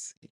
see.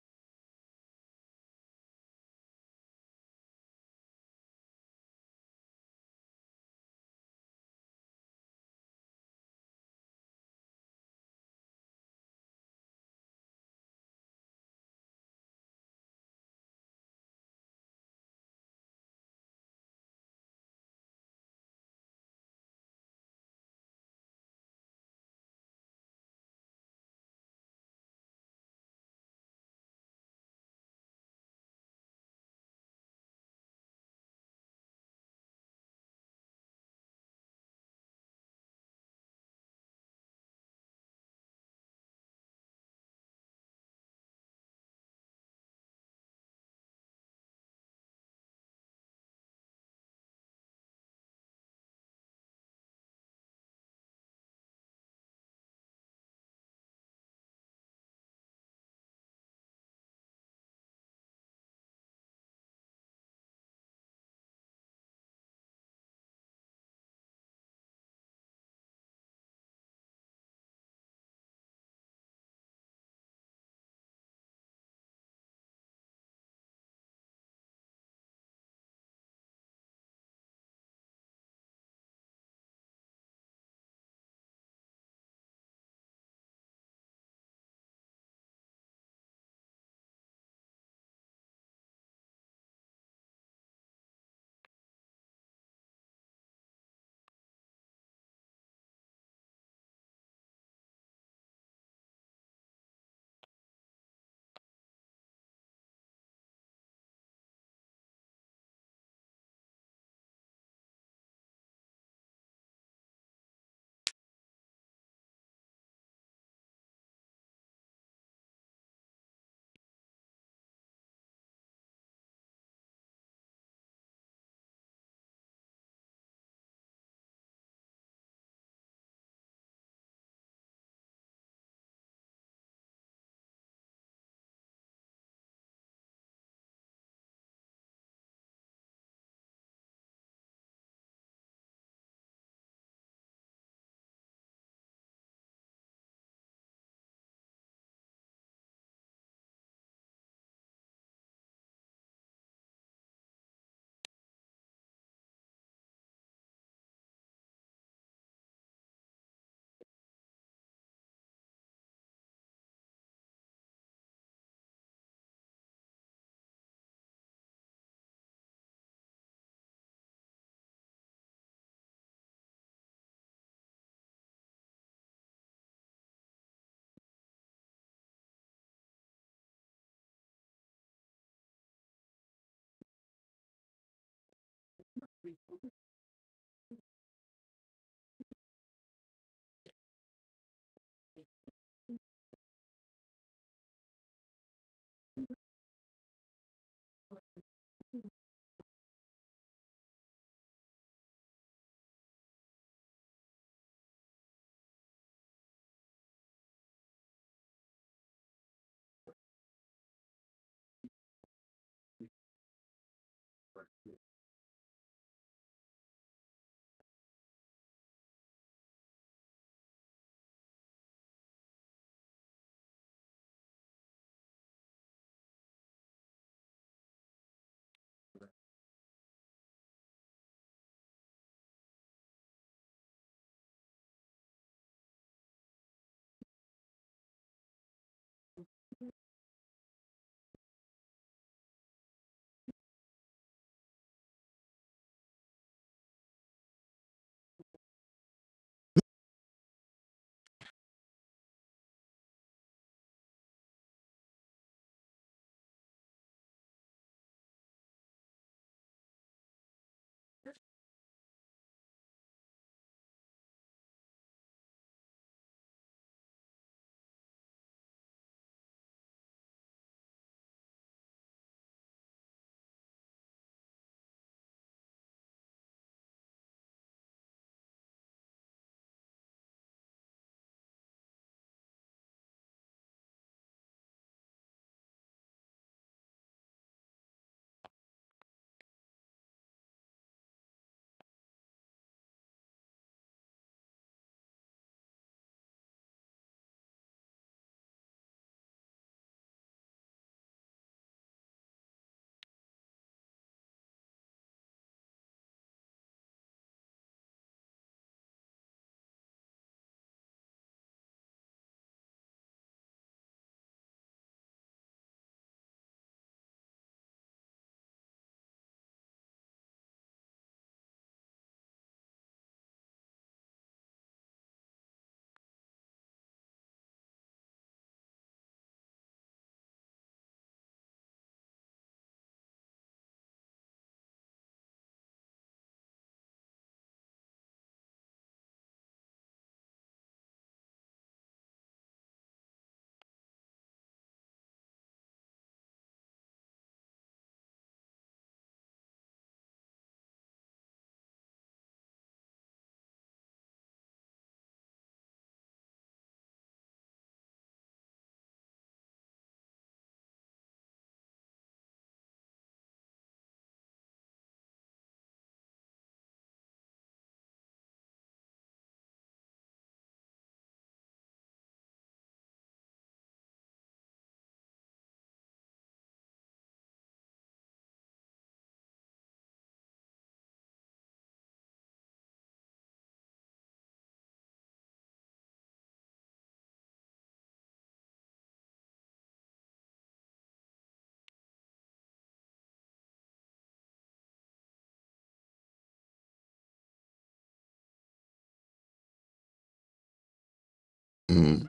Mm.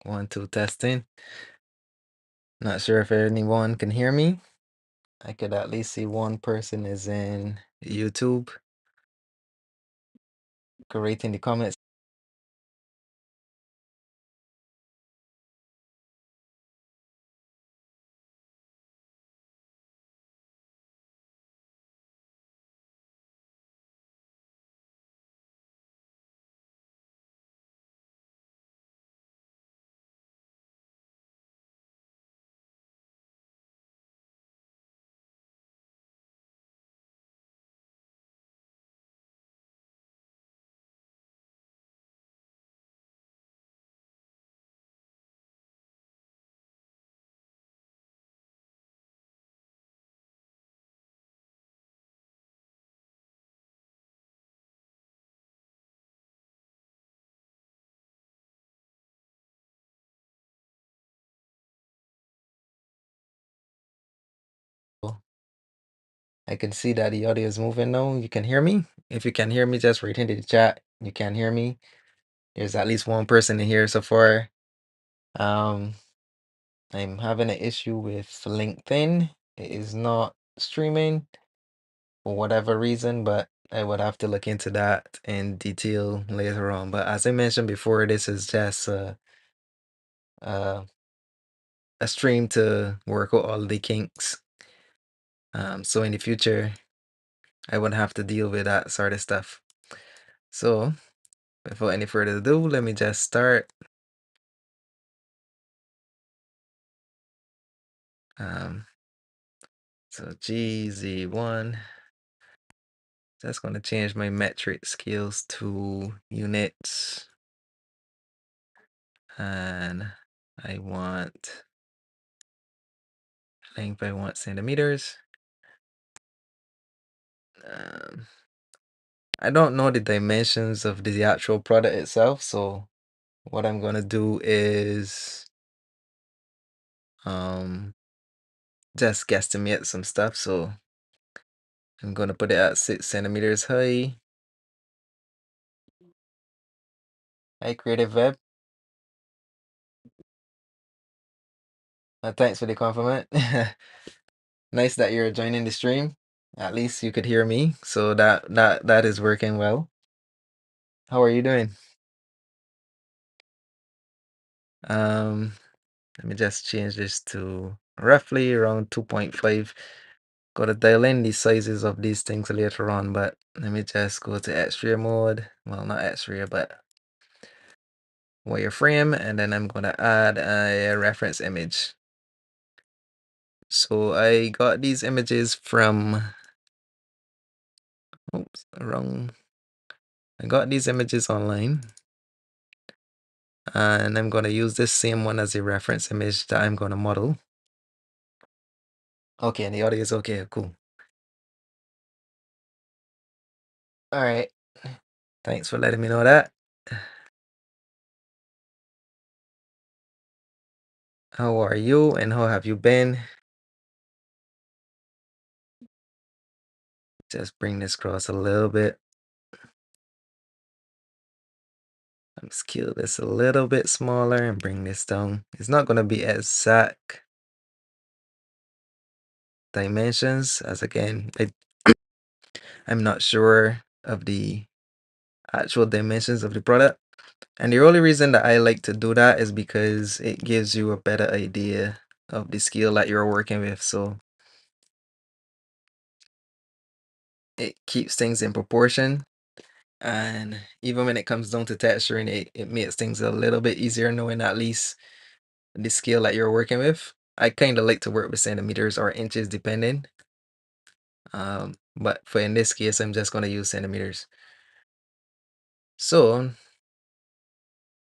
One, two, testing. Not sure if anyone can hear me. I could at least see one person is in YouTube. Great in the comments. I can see that the audio is moving now. You can hear me? If you can hear me, just write into the chat. You can hear me. There's at least one person in here so far. Um, I'm having an issue with LinkedIn. It is not streaming for whatever reason, but I would have to look into that in detail later on. But as I mentioned before, this is just a, a stream to work out all the kinks. So in the future, I wouldn't have to deal with that sort of stuff. So without any further ado, let me just start. So GZ1, that's going to change my metric scales to units. and I want length, I want centimeters. Um, I don't know the dimensions of the actual product itself, so what I'm gonna do is just guesstimate some stuff. So I'm gonna put it at 6 centimeters high. Hi, Creative Web. Thanks for the compliment. Nice that you're joining the stream. At least you could hear me, so that is working well. How are you doing? Um, Let me just change this to roughly around 2.5. Gotta dial in the sizes of these things later on, but let me just go to X-ray mode. Well, not X-ray, but wireframe, and then I'm gonna add a reference image. So I got these images from, oops, wrong. I got these images online, and I'm gonna use this same one as a reference image that I'm gonna model. Okay, and the audio is okay, cool. All right, thanks for letting me know that. How are you and how have you been? Just bring this across a little bit. I'm scale this a little bit smaller and bring this down. It's not going to be exact dimensions, as again, I'm not sure of the actual dimensions of the product. And the only reason that I like to do that is because it gives you a better idea of the scale that you're working with. So it keeps things in proportion. And even when it comes down to texturing, it makes things a little bit easier knowing at least the scale that you're working with. I kind of like to work with centimeters or inches depending. But for in this case, I'm just going to use centimeters. So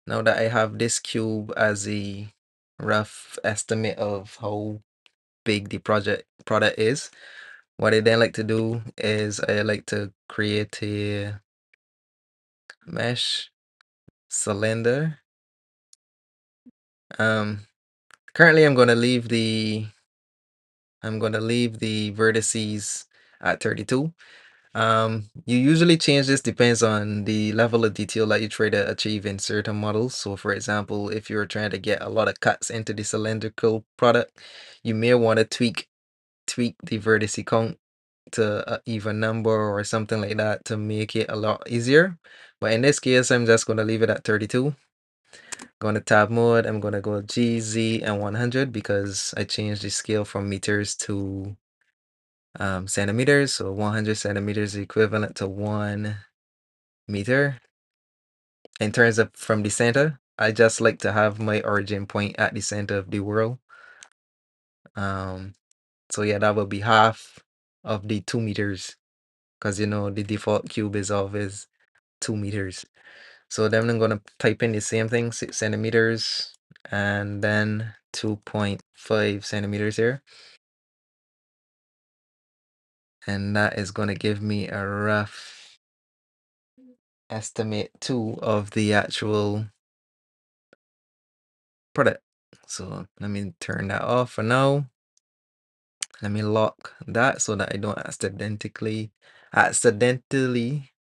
now that I have this cube as a rough estimate of how big the product is, what I then like to do is I like to create a mesh cylinder. Currently I'm gonna leave the vertices at 32. You usually change this depends on the level of detail that you try to achieve in certain models. So for example, if you're trying to get a lot of cuts into the cylindrical product, you may want to tweak the vertice count to an even number or something like that to make it a lot easier. But in this case, I'm just going to leave it at 32. Going to tab mode, I'm going to go GZ and 100 because I changed the scale from meters to centimeters. So 100 centimeters is equivalent to 1 meter. In terms of from the center, I just like to have my origin point at the center of the world. So yeah, that will be half of the 2 meters because you know the default cube is always 2 meters. So then I'm gonna type in the same thing, 6 centimeters, and then 2.5 centimeters here. And that is gonna give me a rough estimate too of the actual product. So let me turn that off for now. Let me lock that so that I don't accidentally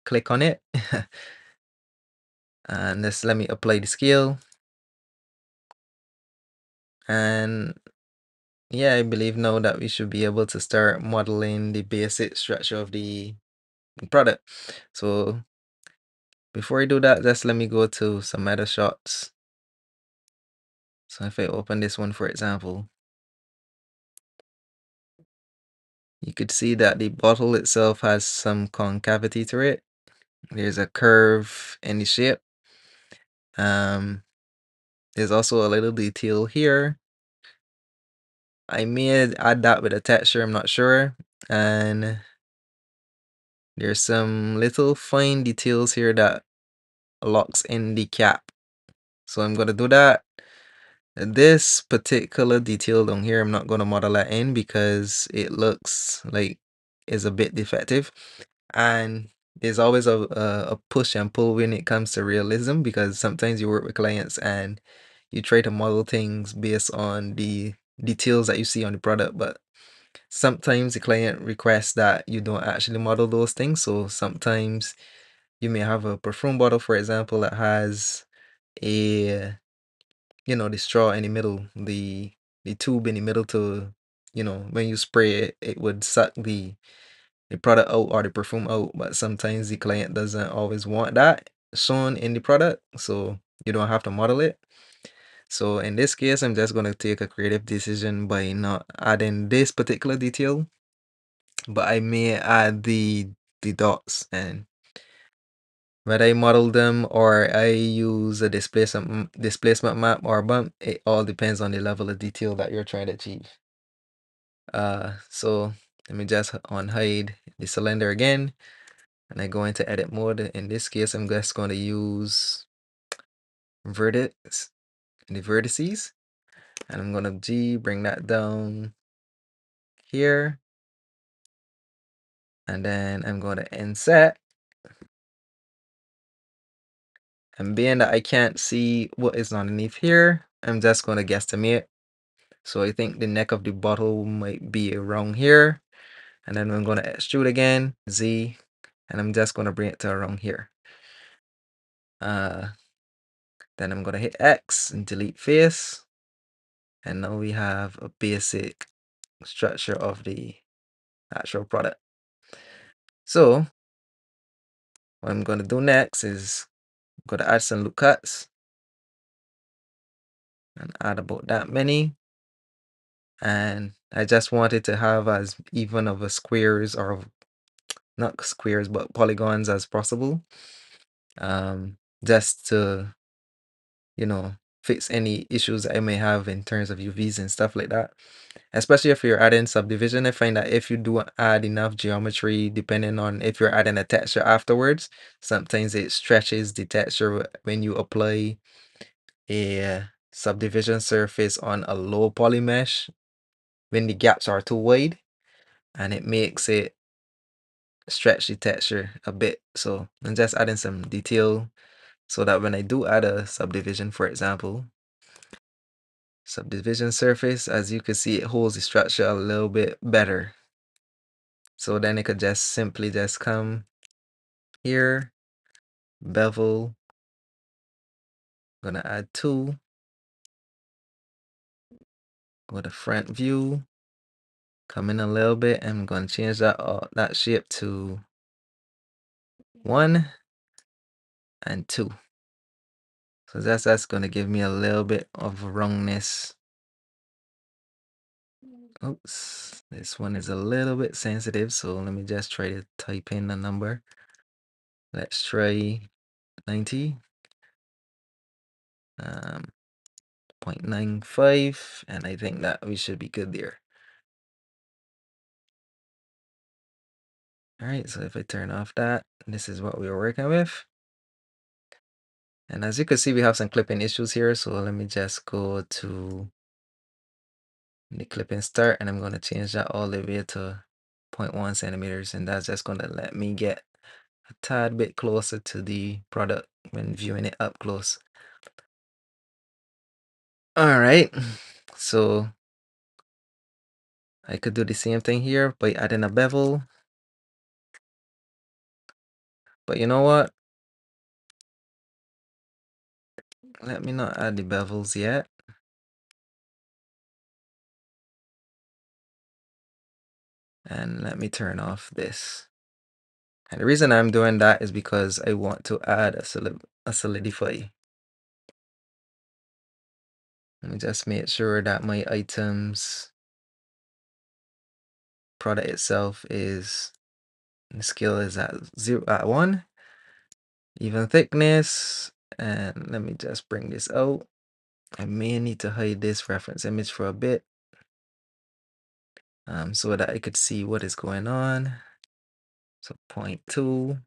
click on it. And just let me apply the scale. And yeah, I believe now that we should be able to start modeling the basic structure of the product. So before I do that, just let me go to some meta shots. So if I open this one, for example, you could see that the bottle itself has some concavity to it. There's a curve in the shape. There's also a little detail here. I may add that with a texture, I'm not sure. And there's some little fine details here that locks in the cap. So I'm gonna do that. This particular detail down here, I'm not gonna model that in because it looks like it's a bit defective. And there's always a push and pull when it comes to realism, because sometimes you work with clients and you try to model things based on the details that you see on the product, but sometimes the client requests that you don't actually model those things. So sometimes you may have a perfume bottle, for example, that has a, the straw in the middle, the tube in the middle to, when you spray it, it would suck the product out or the perfume out. But sometimes the client doesn't always want that shown in the product, so you don't have to model it. So in this case, I'm just going to take a creative decision by not adding this particular detail, but I may add the dots. And whether I model them or I use a displacement map or bump, it all depends on the level of detail that you're trying to achieve. So let me just unhide the cylinder again, and I go into edit mode. In this case, I'm just going to use vertex in the vertices, and I'm going to bring that down here, and then I'm going to inset. And being that I can't see what is underneath here, I'm just going to guesstimate. So I think the neck of the bottle might be around here. And then I'm going to extrude again, Z, and I'm just going to bring it to around here. Then I'm going to hit X and delete face. And now we have a basic structure of the actual product. So what I'm going to do next is I'm going to add some loop cuts and add about that many. And I just wanted to have as even of a squares, or not squares but polygons, as possible, just to fix any issues I may have in terms of UVs and stuff like that. Especially if you're adding subdivision, I find that if you do add enough geometry, depending on if you're adding a texture afterwards, sometimes it stretches the texture when you apply a subdivision surface on a low poly mesh when the gaps are too wide, and it makes it stretch the texture a bit. So I'm just adding some detail so that when I do add a subdivision, for example, subdivision surface, as you can see, it holds the structure a little bit better. So then it could just simply just come here, bevel, gonna add 2, go to front view, come in a little bit, and I'm gonna change that shape to 1 and 2. So that's gonna give me a little bit of wrongness. Oops, this one is a little bit sensitive, so let me just try to type in the number. Let's try 90, 0.95, and I think that we should be good there. All right, so if I turn off that, this is what we were working with. And as you can see, we have some clipping issues here, so let me just go to the clipping start, and I'm going to change that all the way to 0.1 centimeters, and that's just going to let me get a tad bit closer to the product when viewing it up close. All right, so I could do the same thing here by adding a bevel, but you know what? Let me not add the bevels yet. And let me turn off this. And the reason I'm doing that is because I want to add a solidify. Let me just make sure that my items product itself is, the scale is at 1, even thickness. And let me just bring this out. I may need to hide this reference image for a bit, so that I could see what is going on. So 0.2.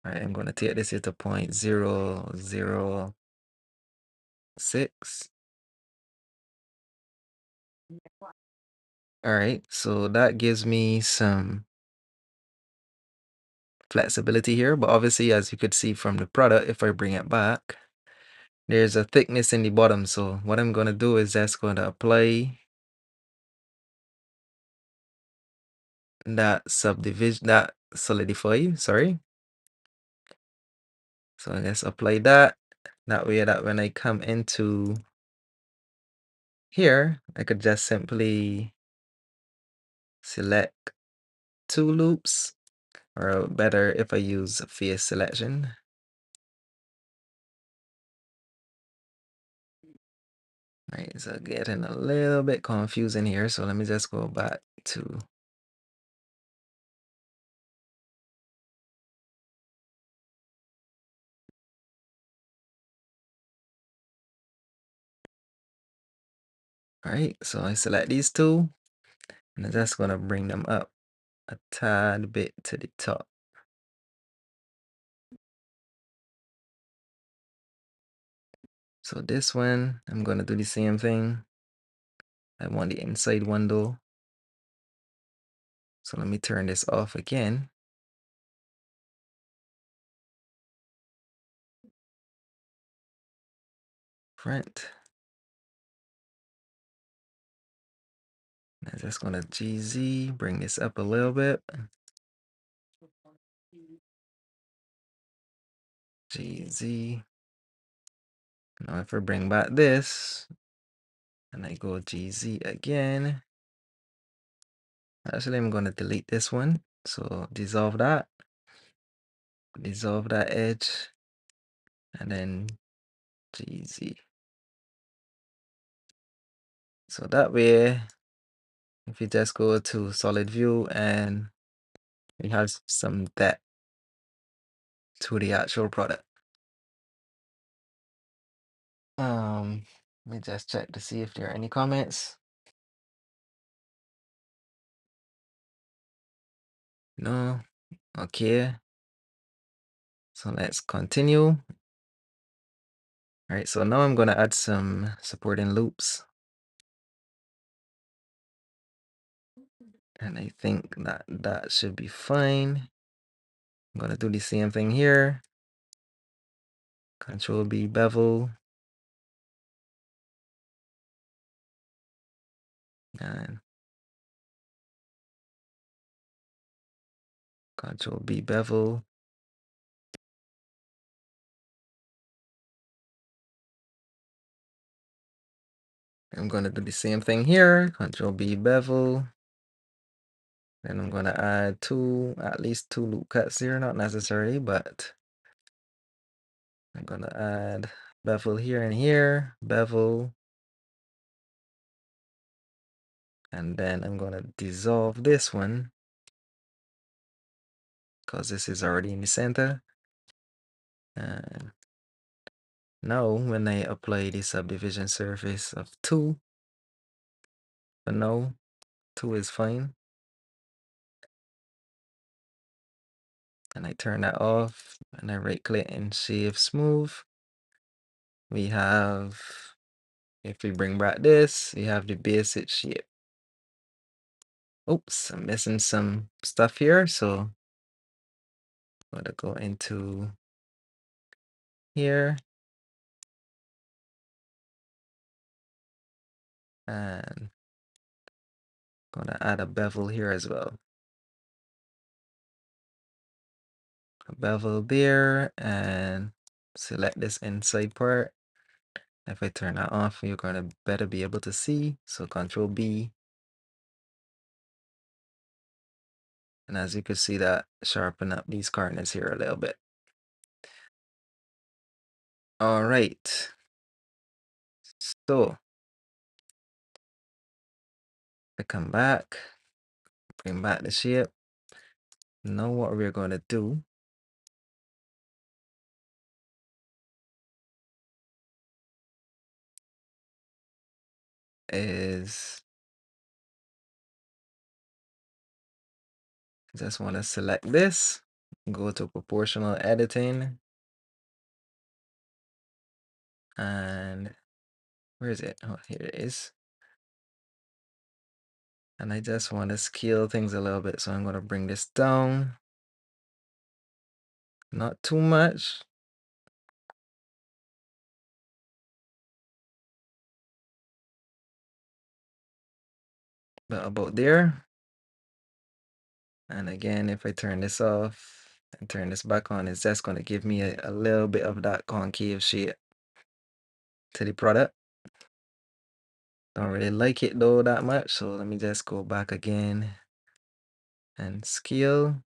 All right, I'm going to take this here to 0.006. All right, so that gives me some flexibility here, but obviously, as you could see from the product, if I bring it back, there's a thickness in the bottom. So what I'm going to do is just going to apply that subdivision, that solidify, sorry. So let's apply that. That way that when I come into here, I could just simply select two loops, or better if I use face selection. Right, so getting a little bit confusing here. So let me just go back to all right, so I select these two, and I'm just gonna bring them up a tad bit to the top. So this one, I'm gonna do the same thing. I want the inside window. So let me turn this off again. Front. I'm just gonna GZ, bring this up a little bit. GZ. Now if I bring back this, and I go GZ again. Actually, I'm gonna delete this one. So dissolve that edge, and then GZ. So that way, if you just go to solid view and it has some depth to the actual product. Let me just check to see if there are any comments. No. Okay. So let's continue. All right, so now I'm gonna add some supporting loops. And I think that that should be fine. I'm gonna do the same thing here. Control B bevel. And Control B bevel. I'm gonna do the same thing here. Control B bevel. Then I'm gonna add at least two loop cuts here, not necessarily, but I'm gonna add bevel here and here, bevel. And then I'm gonna dissolve this one because this is already in the center. And now when I apply the subdivision surface of 2, but no, 2 is fine. And I turn that off and I right click and shave smooth. We have, if we bring back this, we have the basic shape. Oops, I'm missing some stuff here, so I'm gonna go into here and gonna add a bevel here as well. A bevel there, and select this inside part. If I turn that off, you're gonna better be able to see. So Control B. And as you can see, that sharpen up these corners here a little bit. All right. So I come back, bring back the shape. Now what we're gonna do is just want to select this go to proportional editing, and where is it? Oh, here it is. And I just want to scale things a little bit, so I'm going to bring this down. Not too much. But about there. And again, if I turn this off and turn this back on, it's just going to give me a little bit of that concave shape to the product. Don't really like it though that much, so let me just go back again and scale.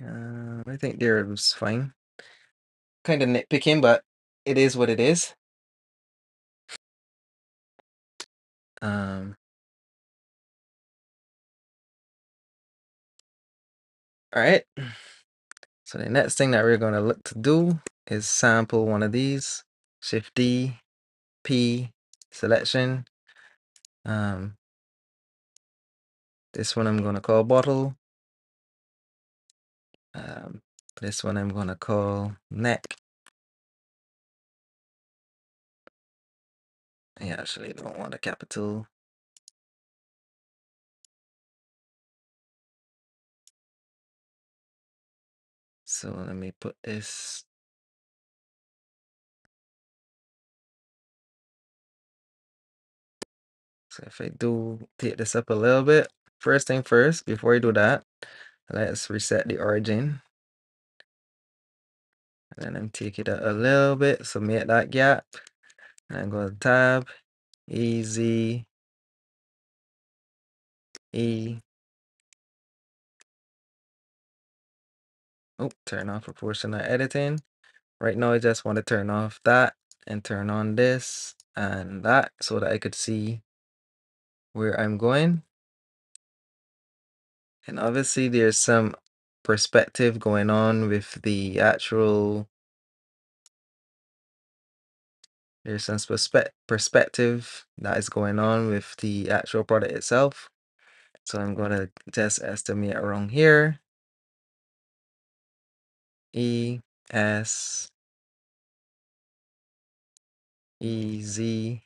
I think there it was fine. Kind of nitpicking, but it is what it is. All right. So the next thing that we're going to look to do is sample one of these. Shift D, P, selection. This one I'm going to call bottle. This one I'm going to call neck. I actually don't want a capital. So let me put this. So if I do take this up a little bit, first thing first, before I do that, let's reset the origin. And then I'm take it a little bit, so make that gap. And go to tab, easy, E. Oh, turn off proportional editing. Right now, I just want to turn off that and turn on this and that so that I could see where I'm going. And obviously, there's some perspective going on with the actual. There's some perspective that is going on with the actual product itself. So I'm going to just estimate around here. E, S, E, Z.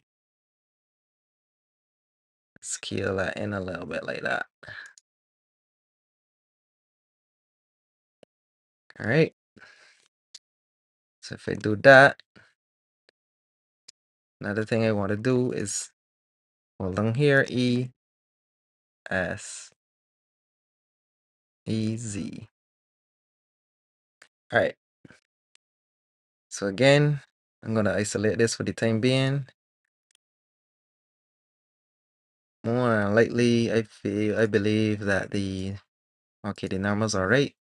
Scale that in a little bit like that. All right. So if I do that, another thing I want to do is hold on here, E, S, E, Z. All right. So again, I'm going to isolate this for the time being. More than likely, I believe that the normals are right.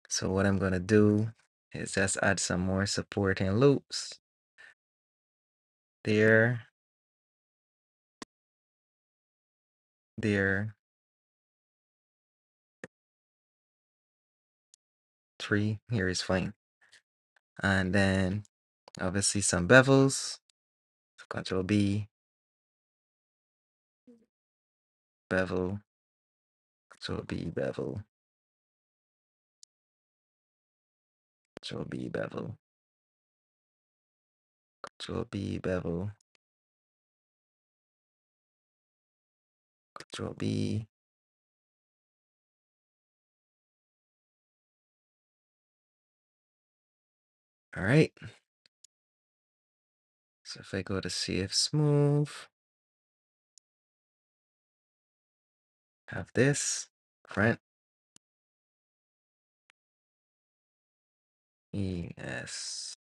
So what I'm going to do is just add some more supporting loops. There. There. 3 here is fine. And then obviously some bevels. Control B. Bevel. Control B, bevel. Control B, bevel. Control B, bevel. Control B. All right. So if I go to CF Smooth, have this front. ES.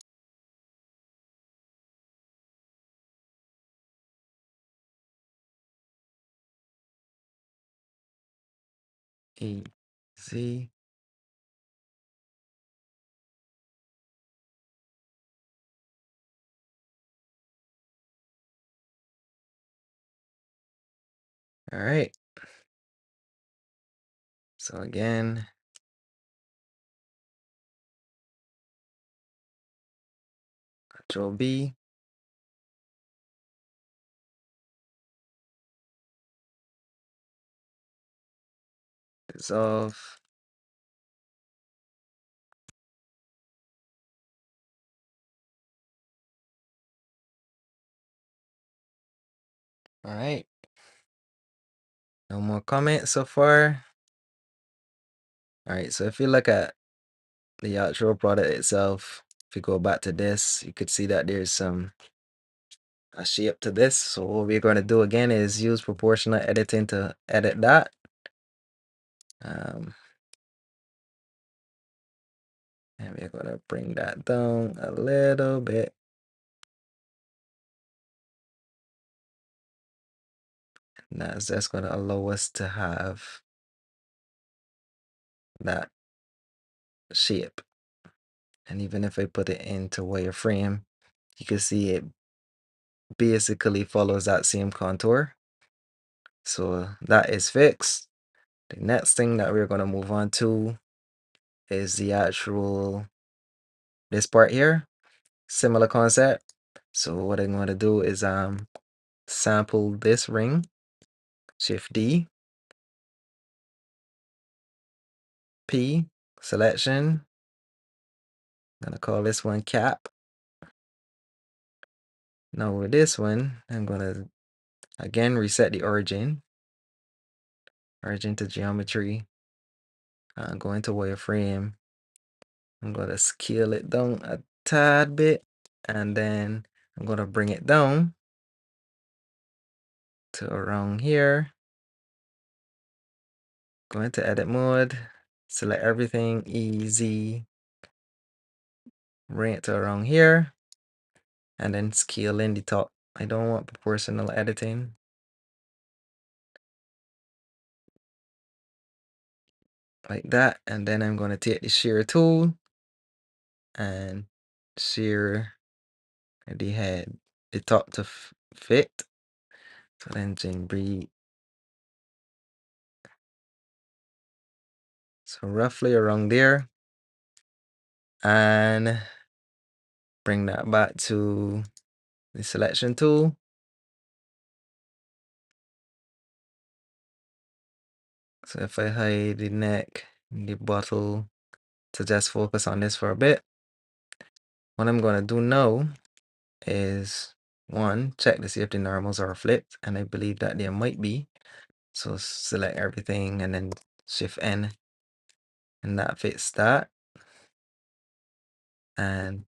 EZ. All right. So again, Control B. Dissolve. All right. No more comments so far. All right. So if you look at the actual product itself, if you go back to this, you could see that there's a shape to this. So what we're going to do again is use proportional editing to edit that. And we're going to bring that down a little bit. And that's just going to allow us to have that shape. And even if I put it into wireframe, you can see it basically follows that same contour. So that is fixed. The next thing that we're going to move on to is the actual, this part here, similar concept. So what I'm going to do is sample this ring, Shift D, P, selection. I'm going to call this one cap. Now with this one, I'm going to again reset the origin to geometry. Go into wireframe. I'm going to scale it down a tad bit, and then I'm going to bring it down to around here. Go into edit mode, select everything, easy, bring it to around here, and then scale in the top. I don't want proportional editing. Like that, and then I'm going to take the shear tool and shear the head, the top to fit. So then breathe. So roughly around there, and bring that back to the selection tool. So if I hide the neck, the bottle, to just focus on this for a bit, what I'm going to do now is one, check to see if the normals are flipped, and I believe that there might be. So select everything and then Shift N, and that fits that. And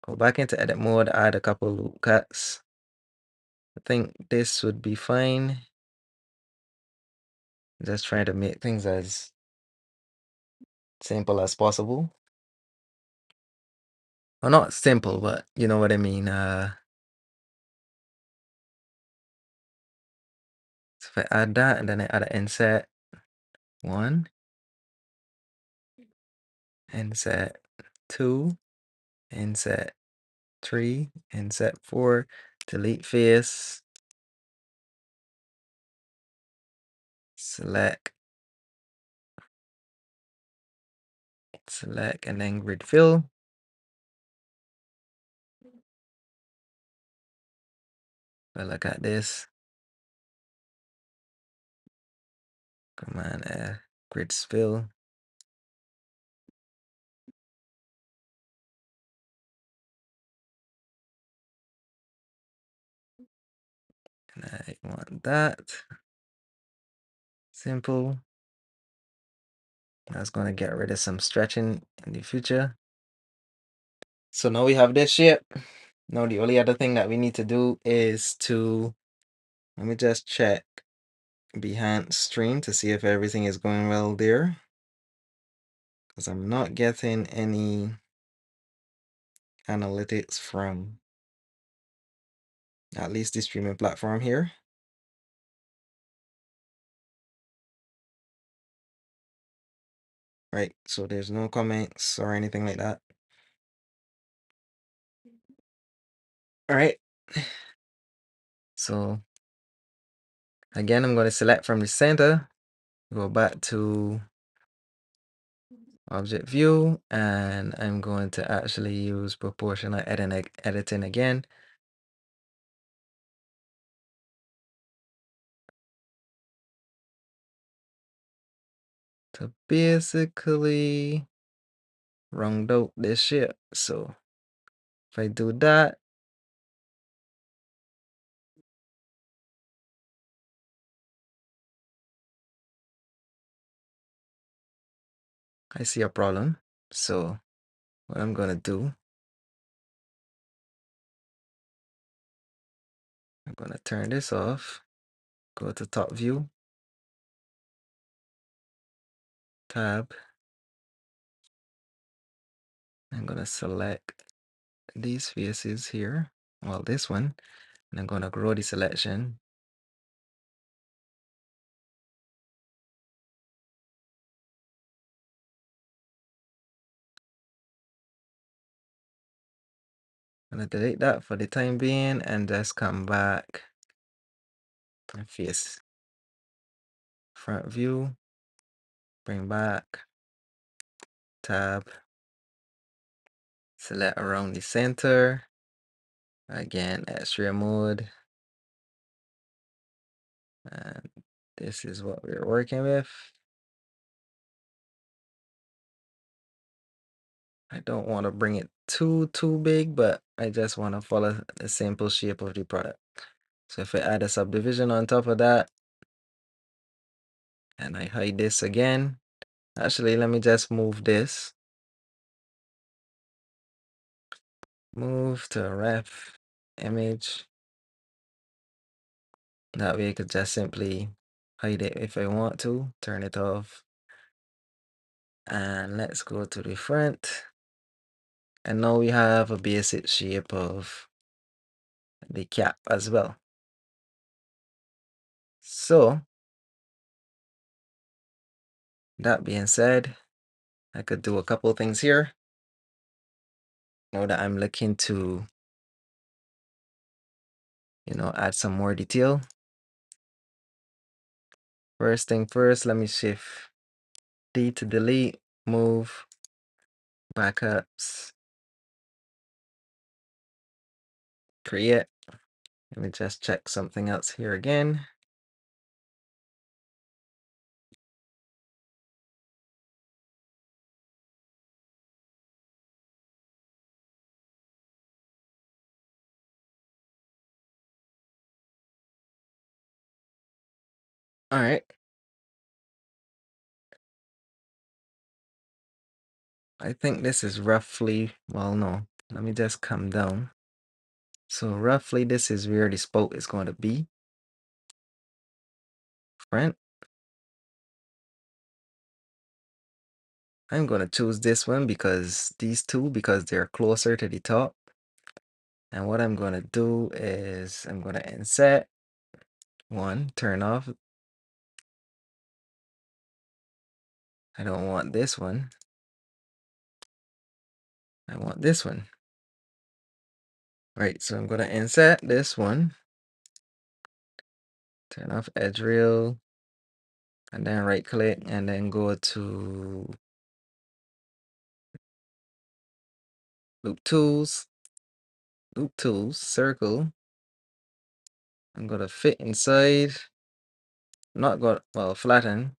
go back into edit mode, add a couple loop cuts. I think this would be fine. Just trying to make things as simple as possible. Well, not simple, but you know what I mean. So if I add that and then I add an insert 1, insert 2, insert 3, insert 4, delete face, select, and then grid fill. But look at this. Command grid fill. And I want that. Simple. That's going to get rid of some stretching in the future. So now we have this shape. Now the only other thing that we need to do is to, let me just check behind stream to see if everything is going well there, because I'm not getting any analytics from at least the streaming platform here. Right, so there's no comments or anything like that. All right, so again, I'm going to select from the center, go back to object view, and I'm going to actually use proportional editing again. To basically round out this shape. So if I do that, I see a problem. So what I'm gonna do, I'm gonna turn this off, go to top view, tab. I'm gonna select these faces here, well, this one, and I'm gonna grow the selection. I'm gonna delete that for the time being and just come back and face front view, bring back, tab, select around the center, again, X-ray mode, and this is what we're working with. I don't want to bring it too big, but I just want to follow the simple shape of the product. So if I add a subdivision on top of that, and I hide this again, actually, let me just move this. Move to ref image. That way I could just simply hide it if I want to, turn it off. And let's go to the front. And now we have a basic shape of the cap as well. So that being said, I could do a couple things here. Now that I'm looking to, add some more detail. First thing first, let me shift D to delete, move, backups, create. Let me just check something else here again. All right. I think this is roughly, well, no, let me just come down. So roughly this is where the spoke is going to be. Front. I'm going to choose this one because these two, because they're closer to the top. And what I'm going to do is I'm going to insert one, turn off. I don't want this one. I want this one. Right, so I'm going to insert this one. Turn off edge rail. And then right click and then go to loop tools, circle. I'm going to fit inside. Not going, well, flatten.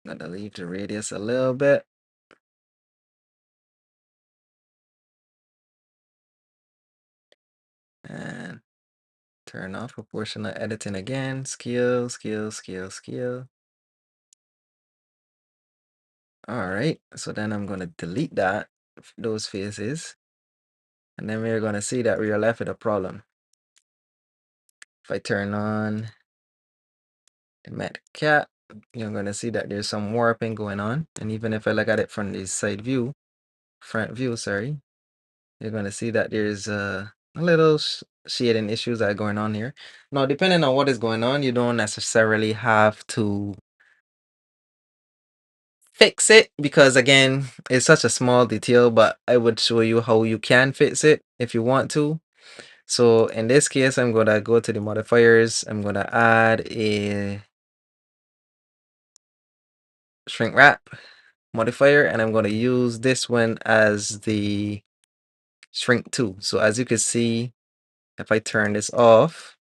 Gotta leave the radius a little bit. And turn off proportional editing again. Scale. All right, so then I'm gonna delete those faces. And then we're gonna see that we are left with a problem. If I turn on the matte cap, you're gonna see that there's some warping going on. And even if I look at it from the front view, sorry, you're gonna see that there's a little shading issues that are going on here. Now, depending on what is going on, you don't necessarily have to fix it because again, it's such a small detail, but I would show you how you can fix it if you want to. So in this case, I'm gonna go to the modifiers. I'm gonna add a shrink wrap modifier, and I'm gonna use this one as the shrink 2. So as you can see, if I turn this off,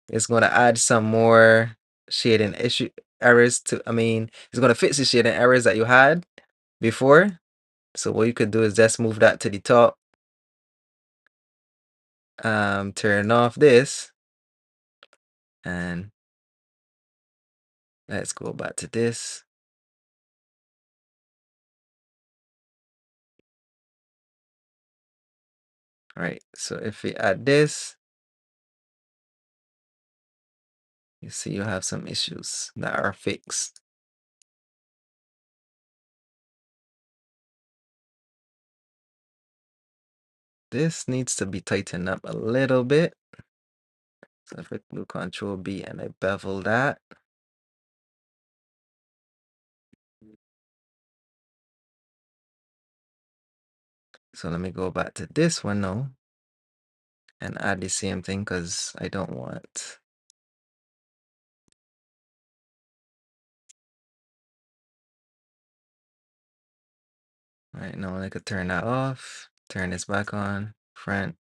it's gonna add some more shading issue errors to, it's gonna fix the shading errors that you had before. So what you could do is just move that to the top, turn off this, and let's go back to this. All right, so if we add this, you see you have some issues that are fixed. This needs to be tightened up a little bit. So if I do Control B and I bevel that, so let me go back to this one now and add the same thing because I don't want. All right, now I could turn that off, turn this back on, front.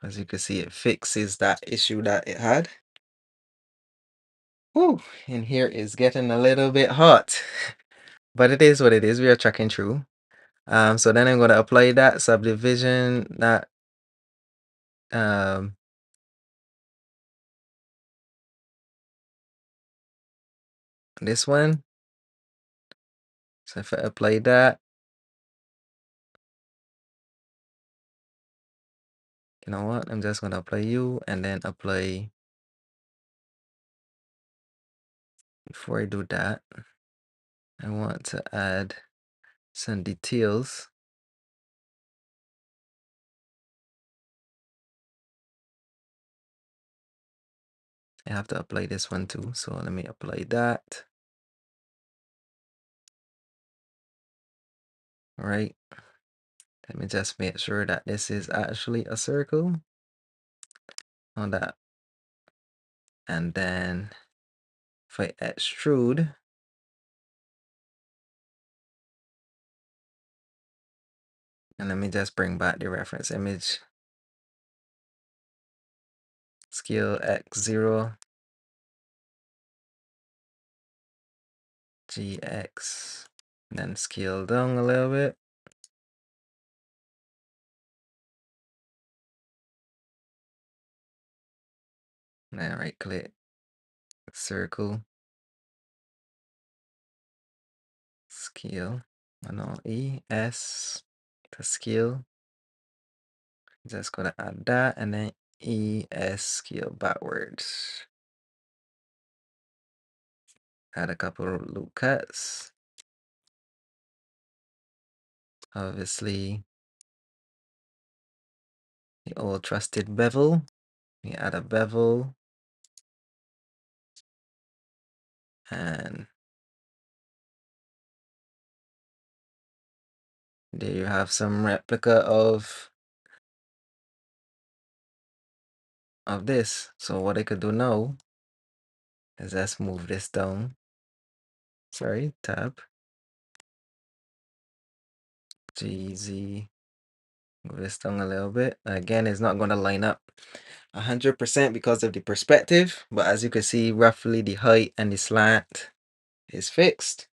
As you can see, it fixes that issue that it had. Whew, and here is getting a little bit hot, but it is what it is. We are tracking through. So then I'm going to apply that subdivision, that this one. So if I apply that, you know what? I'm just going to apply you and then apply. Before I do that, I want to add some details. I have to apply this one too. So let me apply that. All right. Let me just make sure that this is actually a circle on that. And then if I extrude, and let me just bring back the reference image. Scale X0, GX, and then scale down a little bit. And then right click, circle, scale, no, ES to scale. Just gonna add that and then ES scale backwards. Add a couple of loop cuts. Obviously, the old trusted bevel. We add a bevel. And there you have some replica of this. So what I could do now is just move this down. Sorry, tab. GZ. Move this down a little bit. Again, it's not going to line up 100% because of the perspective, but as you can see, roughly the height and the slant is fixed.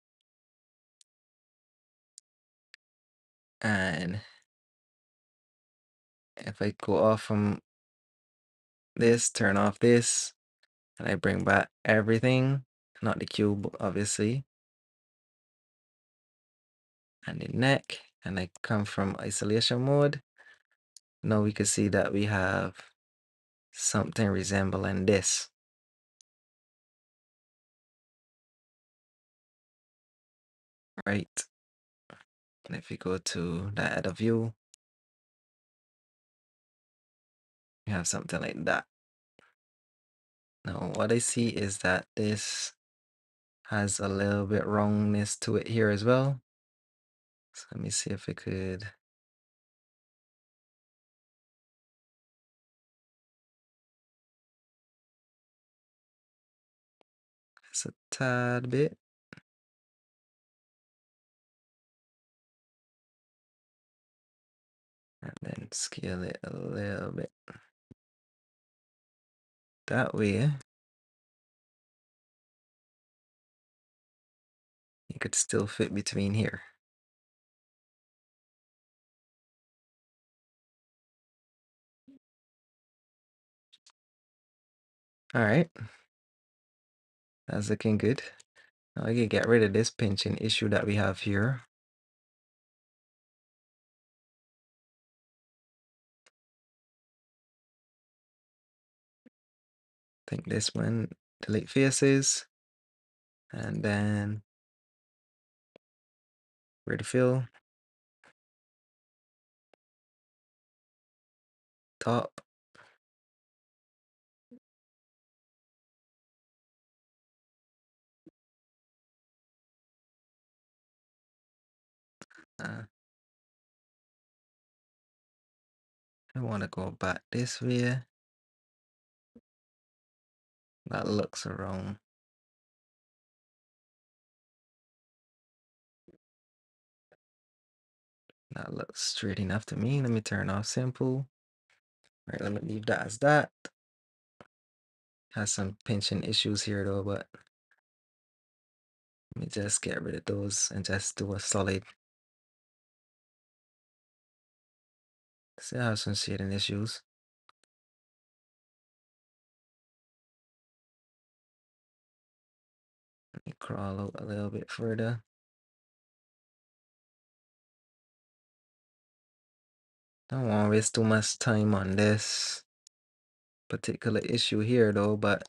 And if I go off from this, turn off this, and I bring back everything, not the cube, obviously, and the neck, and I come from isolation mode, now we can see that we have something resembling this. Right? And if we go to the other view, we have something like that. Now, what I see is that this has a little bit wrongness to it here as well. So let me see if I could just a tad bit. And then scale it a little bit. That way, you could still fit between here. All right, that's looking good. Now I can get rid of this pinching issue that we have here. I think this one, delete faces, and then rid fill, top. Uh, I want to go back this way. That looks wrong. That looks straight enough to me. Let me turn off simple. All right, let me leave that as that. Has some pinching issues here though, but let me just get rid of those and just do a solid. Still have some shading issues. Let me crawl out a little bit further. Don't want to waste too much time on this particular issue here though, but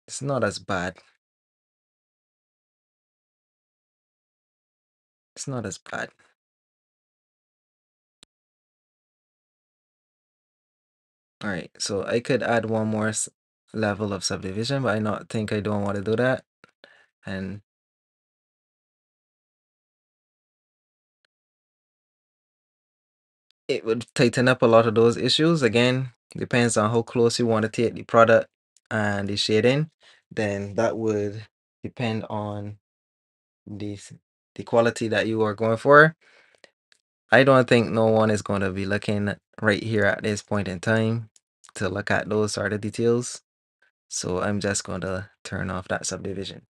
it's not as bad. It's not as bad. All right, so I could add one more level of subdivision, but I think I don't want to do that. And it would tighten up a lot of those issues. Again, depends on how close you want to take the product and the shading. Then that would depend on the quality that you are going for. I don't think no one is going to be looking right here at this point in time to look at those sort of details. So I'm just going to turn off that subdivision.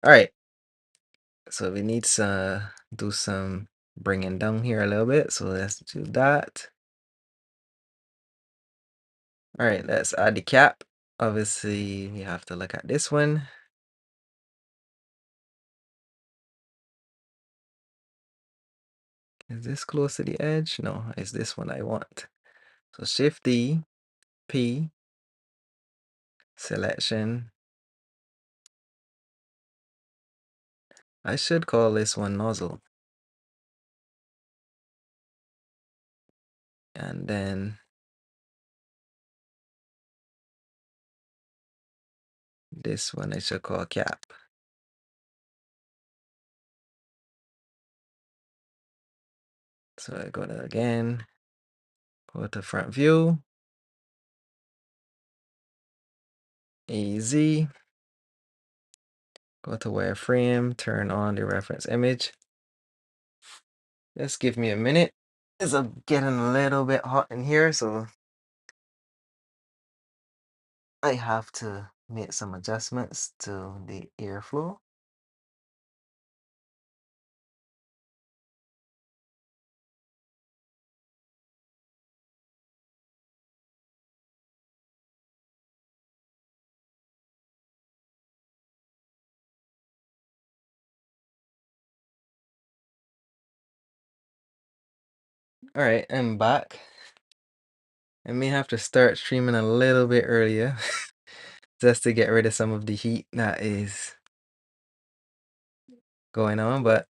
All right. So we need to do some bringing down here a little bit. So let's do that. All right, let's add the cap. Obviously, we have to look at this one. Is this close to the edge? No, it's this one I want. So Shift D, P, selection. I should call this one nozzle. And then this one I should call cap. So I go to again, go to front view, AZ, go to wireframe, turn on the reference image. Just give me a minute. It's getting a little bit hot in here, so I have to make some adjustments to the airflow. All right, I'm back. I may have to start streaming a little bit earlier just to get rid of some of the heat that is going on, but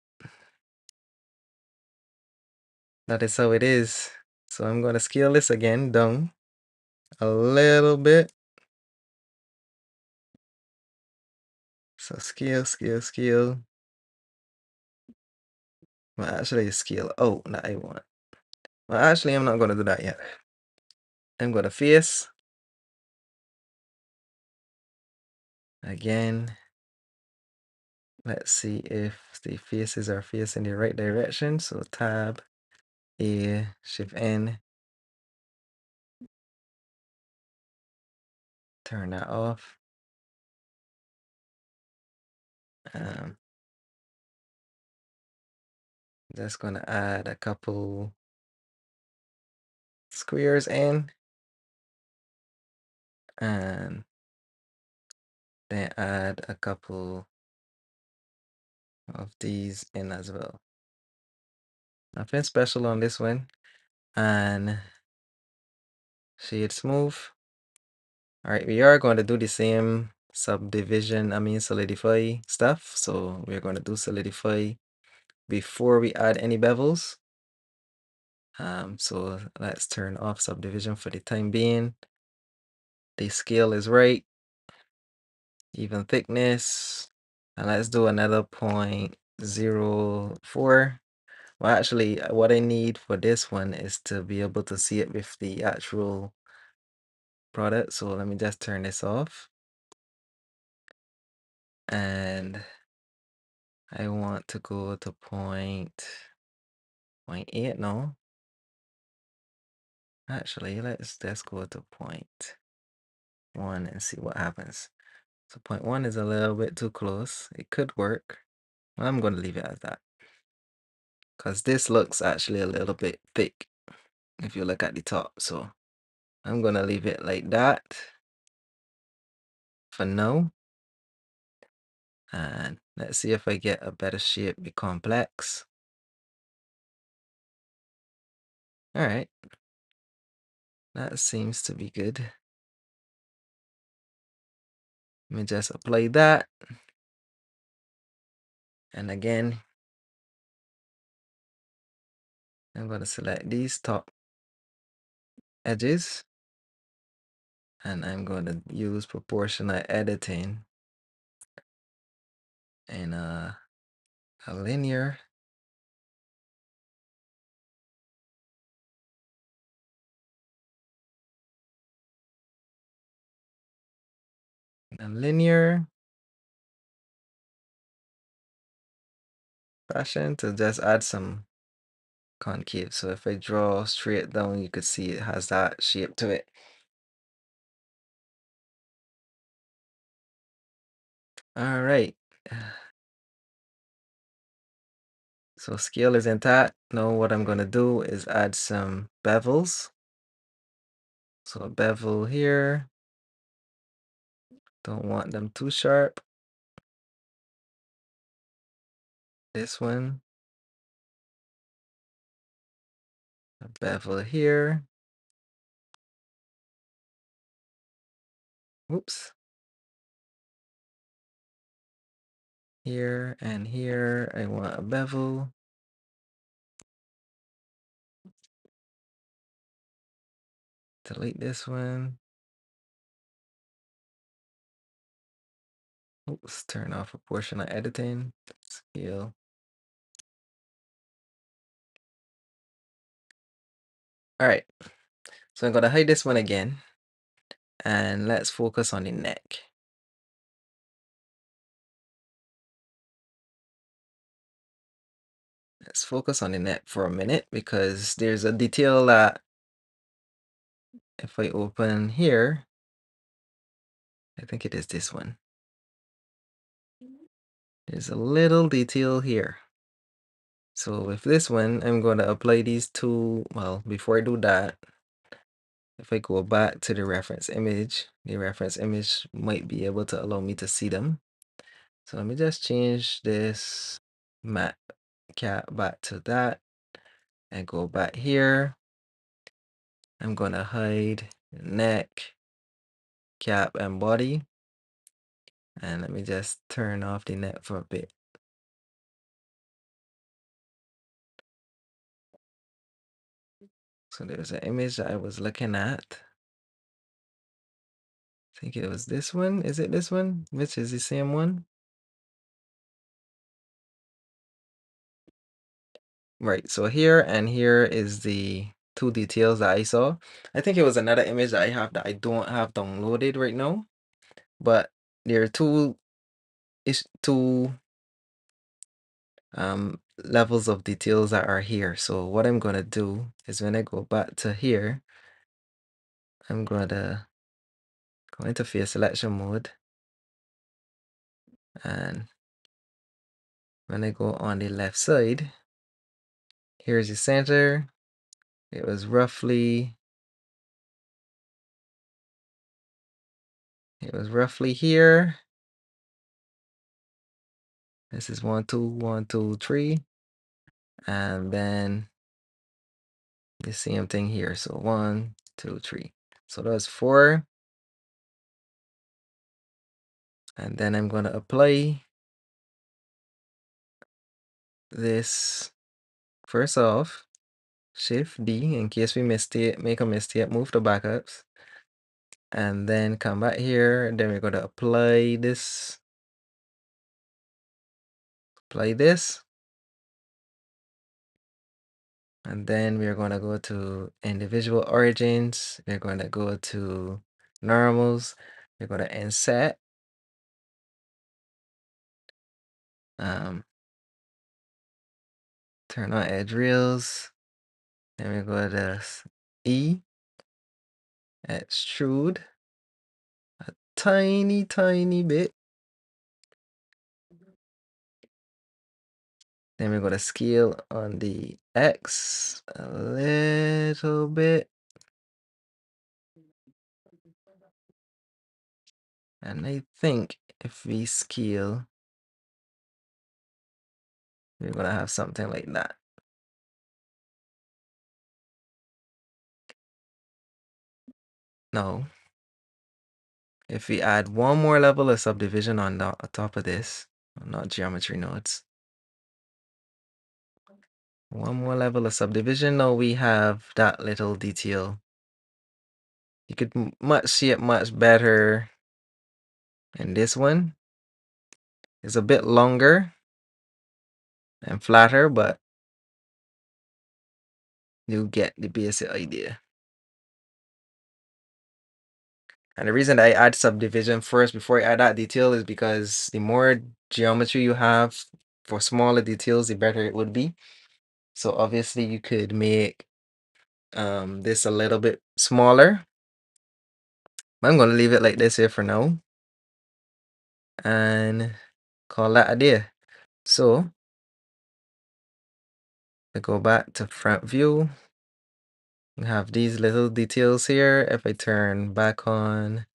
that is how it is. So So I'm going to scale this again down a little bit. So scale, scale, scale. Well, actually scale. Oh, no, I want. Well, actually, I'm not going to do that yet. I'm going to face. Again. Let's see if the faces are facing the right direction. So Tab, A, Shift N. Turn that off. Just gonna add a couple squares in, and then add a couple of these in as well. Nothing special on this one. And shade smooth. All right, we are going to do the same subdivision, solidify stuff. So we're going to do solidify before we add any bevels. So let's turn off subdivision for the time being. The scale is right. Even thickness. And let's do another 0.04. Well, actually, what I need for this one is to be able to see it with the actual product. So let me just turn this off. And I want to go to point 0.8 now. Actually, let's just go to 0.1 and see what happens. So 0.1 is a little bit too close. It could work. Well, I'm going to leave it as that. Because this looks actually a little bit thick if you look at the top. So I'm going to leave it like that for now. And let's see if I get a better shape with complex. All right. That seems to be good. Let me just apply that. And again, I'm going to select these top edges. And I'm going to use proportional editing and a linear. A linear fashion to just add some concave. So if I draw straight down, you could see it has that shape to it. All right. So scale is intact. Now what I'm going to do is add some bevels. So a bevel here. Don't want them too sharp. This one. A bevel here. Oops. Here and here, I want a bevel. Delete this one. Oops, turn off proportional editing. Scale. All right. So I'm going to hide this one again. And let's focus on the neck. Let's focus on the neck for a minute because there's a detail that if I open here, I think it is this one. There's a little detail here. So with this one, I'm going to apply these two. Well, before I do that, if I go back to the reference image might be able to allow me to see them. So let me just change this matte cap back to that and go back here. I'm going to hide neck, cap, and body. And let me just turn off the neck for a bit. So there's an image that I was looking at. I think it was this one. Is it this one? Which is the same one? Right. So here and here is the two details that I saw. I think it was another image that I have that I don't have downloaded right now. But there are two levels of details that are here. So what I'm gonna do is when I go back to here, I'm gonna go into face selection mode, and when I go on the left side, here's the center. It was roughly here. This is 1 2 1 2 3, and then the same thing here. So 1 2 3. So that's 4, and then I'm gonna apply this first off. Shift D in case we make a mistake, move the backups, and then come back here, and then we're going to apply this, and then we're going to go to individual origins, we're going to go to normals, we're going to insert, turn on edge reels, then we go to E, extrude a tiny bit. Then we're going to scale on the X a little bit. And I think if we scale, we're going to have something like that. Now, if we add one more level of subdivision on top of this, not geometry nodes, one more level of subdivision, now we have that little detail. You could see it much better in this one. It's a bit longer and flatter, but you get the basic idea. And the reason I add subdivision first before I add that detail is because the more geometry you have for smaller details, the better it would be. So obviously you could make this a little bit smaller. I'm going to leave it like this here for now and call that a day. So I go back to front view. We have these little details here. If I turn back on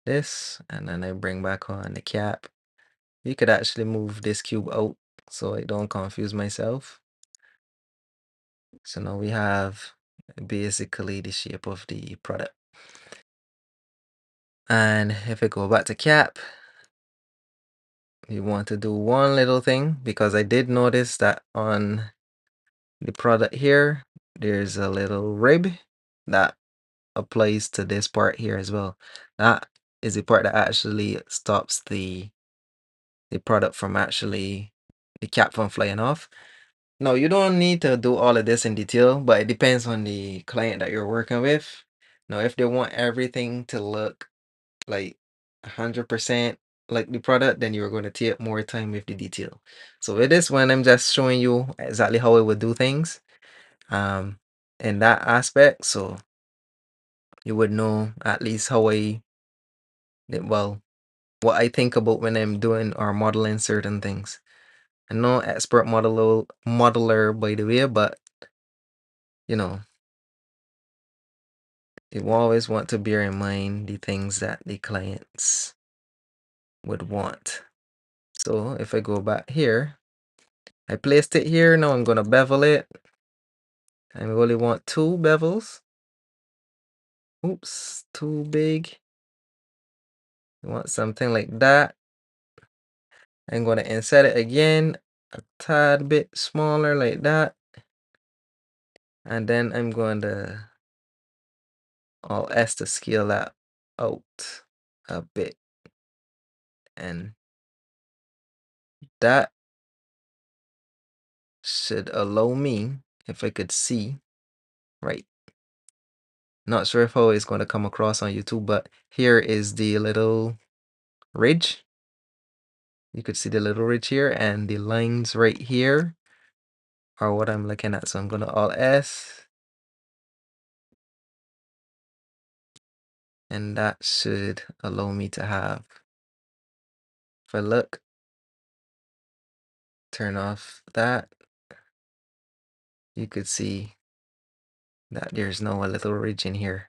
this and then I bring back on the cap, you could actually move this cube out so I don't confuse myself. So now we have basically the shape of the product. And if I go back to cap, we want to do one little thing because I did notice that on the product here, there's a little rib that applies to this part here as well. That is the part that actually stops the product from actually, the cap from flying off. No, you don't need to do all of this in detail, but it depends on the client that you're working with. Now, if they want everything to look like 100% like the product, then you're going to take more time with the detail. So with this one, I'm just showing you exactly how I would do things in that aspect. So you would know at least how well, what I think about when I'm doing or modeling certain things. I'm no expert modeler by the way, but you know, you always want to bear in mind the things that the clients would want. So if I go back here, I placed it here. Now I'm going to bevel it. I only want 2 bevels. Oops, too big. I want something like that. I'm going to insert it again a tad bit smaller like that. And then I'm going to Alt S to scale that out a bit. And that should allow me, if I could see, right. Not sure if how it's going to come across on YouTube, but here is the little ridge. You could see the little ridge here, and the lines right here are what I'm looking at. So I'm going to Alt S, and that should allow me to have, if I look, turn off that, you could see that there's now a little ridge in here.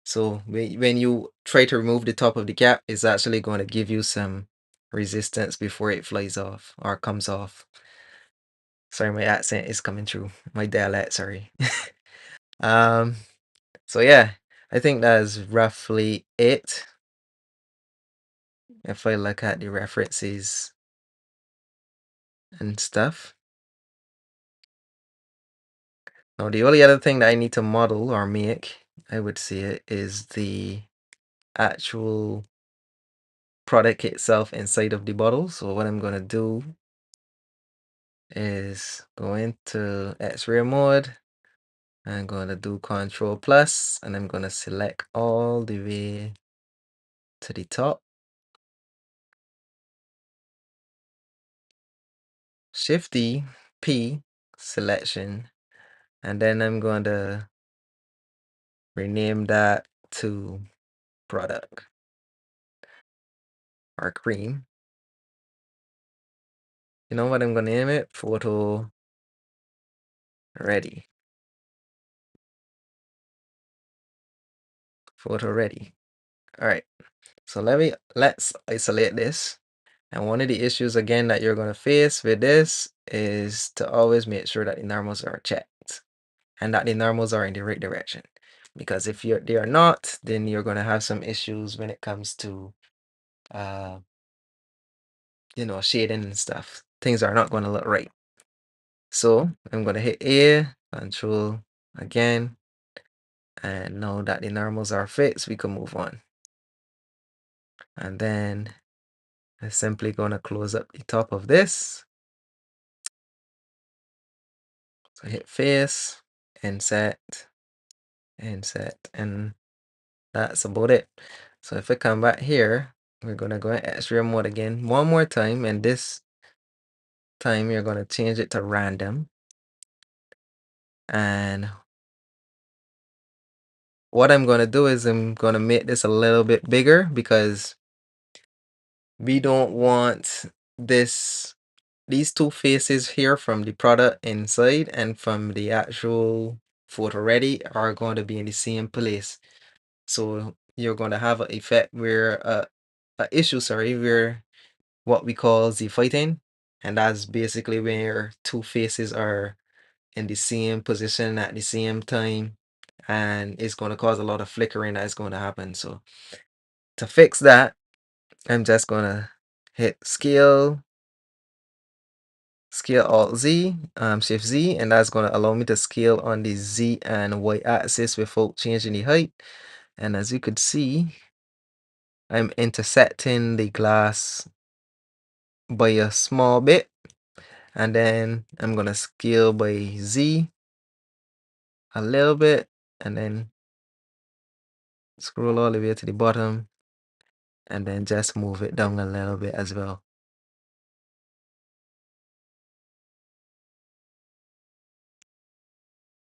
So when you try to remove the top of the cap, it's actually going to give you some resistance before it flies off or comes off. Sorry, my accent is coming through. My dialect, sorry. um, so yeah, I think that's roughly it. If I look at the references and stuff. Now the only other thing that I need to model or make, I would say it, is the actual product itself inside of the bottle. So what I'm gonna do is go into X-ray mode. I'm gonna do Control plus, and I'm gonna select all the way to the top. Shift D, P, selection, and then I'm going to rename that to product or cream. You know what I'm gonna name it? Photo ready. Photo ready. All right. So let's isolate this. And one of the issues again that you're gonna face with this is to always make sure that the normals are checked and that the normals are in the right direction. Because if they are not, then you're gonna have some issues when it comes to you know, shading and stuff. Things are not gonna look right. So I'm gonna hit A, Control again, and now that the normals are fixed, we can move on. And then I'm simply gonna close up the top of this. So hit face, inset, inset, and that's about it. So if I come back here, we're gonna go in X-ray mode again one more time, and this time you're gonna change it to random. And what I'm gonna do is I'm gonna make this a little bit bigger because we don't want these two faces here from the product inside and from the actual photo ready are going to be in the same place. So you're going to have an effect where a issue, sorry, where what we call z fighting, and that's basically where two faces are in the same position at the same time, and it's going to cause a lot of flickering that is going to happen. So to fix that, I'm just gonna hit scale Alt Z, Shift Z, and that's gonna allow me to scale on the Z and Y axis without changing the height. And as you could see, I'm intersecting the glass by a small bit, and then I'm gonna scale by Z a little bit, and then scroll all the way to the bottom, and then just move it down a little bit as well.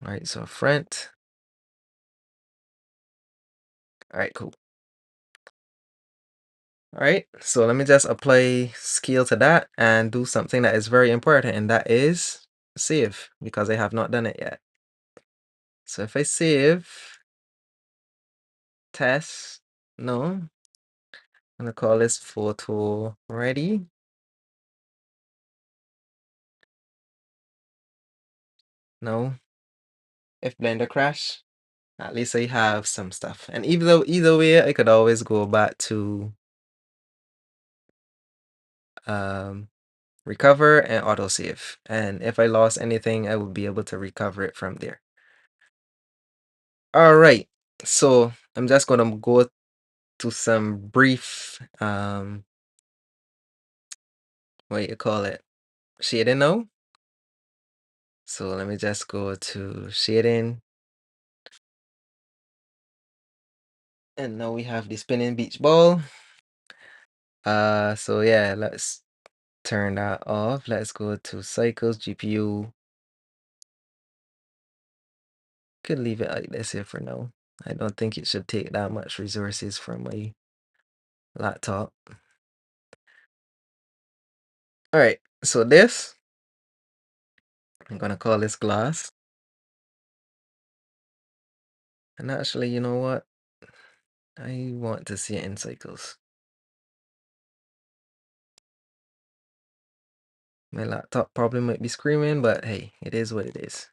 All right, so front. All right, cool. All right, so let me just apply scale to that and do something that is very important, and that is save, because I have not done it yet. So if I save, test, no, I'm gonna call this photo ready. No, if Blender crash, at least I have some stuff. And either way, I could always go back to recover and autosave. And if I lost anything, I would be able to recover it from there. All right. So I'm just gonna go to some brief what you call it? Shading now. So let me just go to shading. And now we have the spinning beach ball. So yeah, let's turn that off. Let's go to cycles, GPU. Could leave it like this here for now. I don't think it should take that much resources from my laptop. All right, so this, I'm gonna call this glass. And actually, you know what? I want to see it in cycles. My laptop probably might be screaming, but hey, it is what it is.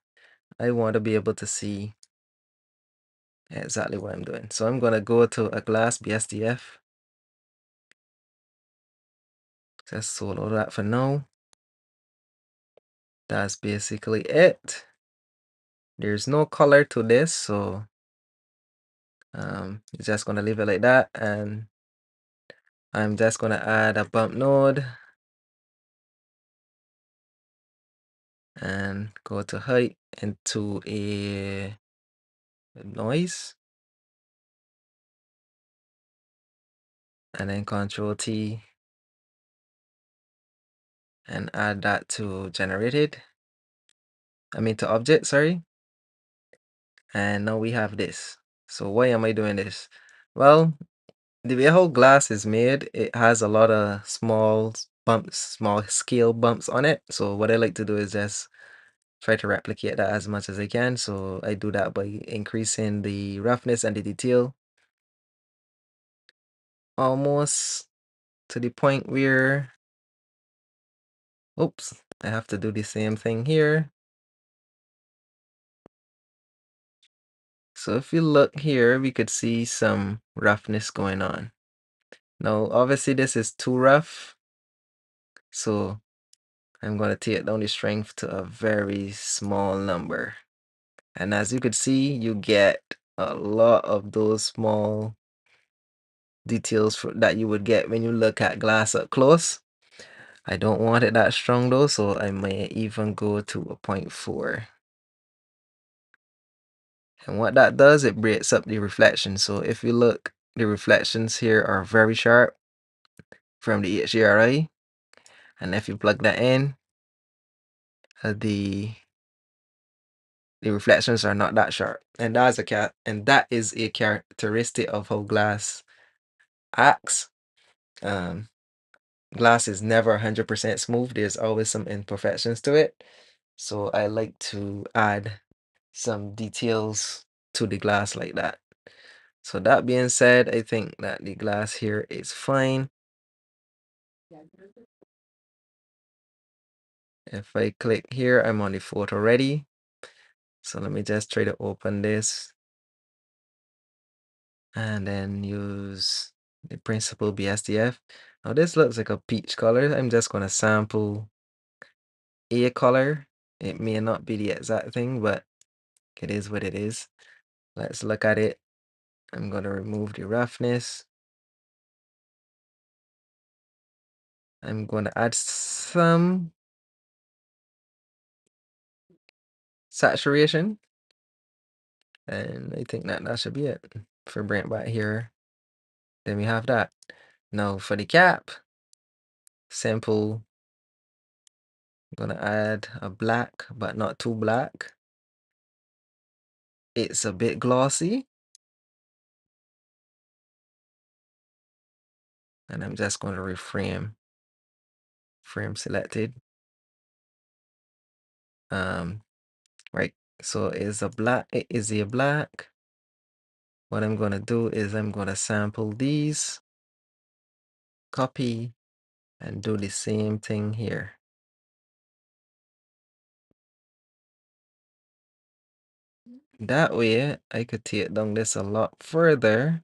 I want to be able to see exactly what I'm doing. So I'm gonna go to a glass BSDF. Just solo that for now. That's basically it. There's no color to this, so it's just gonna leave it like that. And I'm just gonna add a bump node and go to height into a noise, and then Control T and add that to generated. I mean to object, sorry. And now we have this. So why am I doing this? Well, the way how glass is made, it has a lot of small bumps, small scale bumps on it. So what I like to do is just try to replicate that as much as I can. So I do that by increasing the roughness and the detail almost to the point where, oops, I have to do the same thing here. So if you look here, we could see some roughness going on. Now, obviously this is too rough. So I'm going to take down the strength to a very small number. And as you could see, you get a lot of those small details that you would get when you look at glass up close. I don't want it that strong though, so I may even go to a 0.4. And what that does, it breaks up the reflection. So if you look, the reflections here are very sharp from the HDRI. And if you plug that in, the reflections are not that sharp. And that is a characteristic of how glass acts. Glass is never 100% smooth. There's always some imperfections to it. So I like to add some details to the glass like that. So that being said, I think that the glass here is fine. If I click here, I'm on the photo already. So let me just try to open this and then use the principal BSDF. Now this looks like a peach color. I'm just going to sample a color. It may not be the exact thing, but it is what it is. Let's look at it. I'm going to remove the roughness. I'm going to add some saturation. And I think that should be it for bring back here. Then we have that. Now for the cap, simple. I'm going to add a black, but not too black. It's a bit glossy. And I'm just going to reframe. Frame selected. Right. So it's a black. It is a black. What I'm going to do is I'm going to sample these, copy, and do the same thing here. That way I could take down this a lot further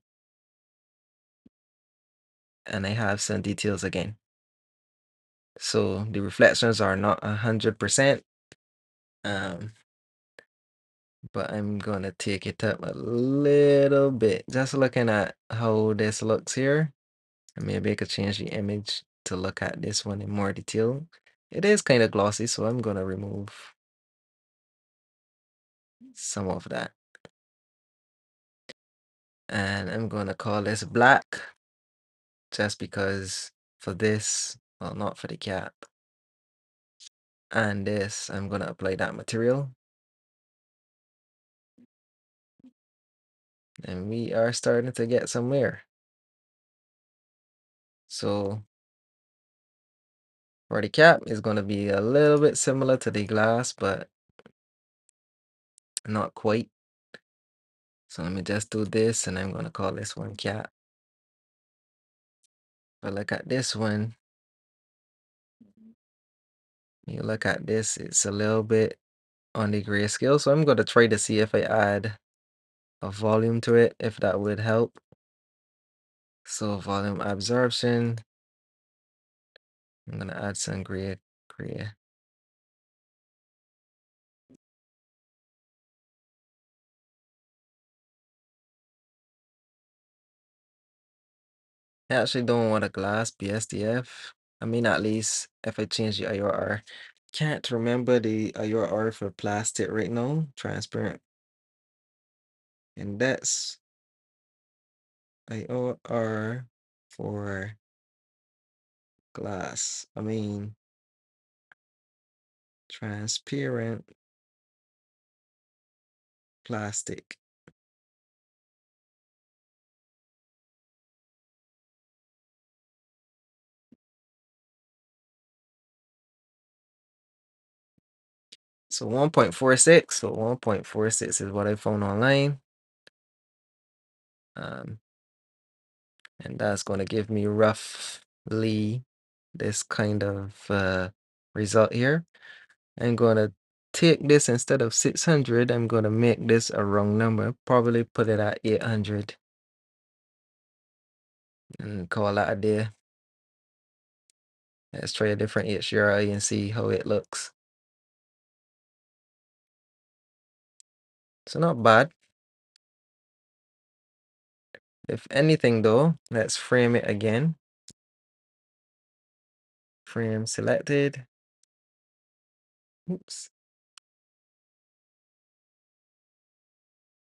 and I have some details again. So the reflections are not 100%. Um, but I'm gonna take it up a little bit. Just looking at how this looks here. And maybe I could change the image to look at this one in more detail. It is kind of glossy, so I'm gonna remove some of that. And I'm gonna call this black just because for this, well, not for the cap. And this, I'm gonna apply that material. And we are starting to get somewhere. So for the cap, it's gonna be a little bit similar to the glass, but not quite. So let me just do this, and I'm gonna call this one cap. But look at this one. You look at this, it's a little bit on the grayscale. So I'm gonna try to see if I add a volume to it, if that would help. So volume absorption. I'm gonna add some gray. I actually don't want a glass BSDF. I mean, at least if I change the IRR. Can't remember the IRR for plastic right now. Transparent. And that's IRR for glass. I mean, transparent plastic. So 1.46. So 1.46 is what I found online. And that's going to give me roughly this kind of result here. I'm going to take this instead of 600. I'm going to make this a wrong number. Probably put it at 800. And call that a day. Let's try a different HDRI and see how it looks. So not bad. If anything though, let's frame it again. Frame selected. Oops.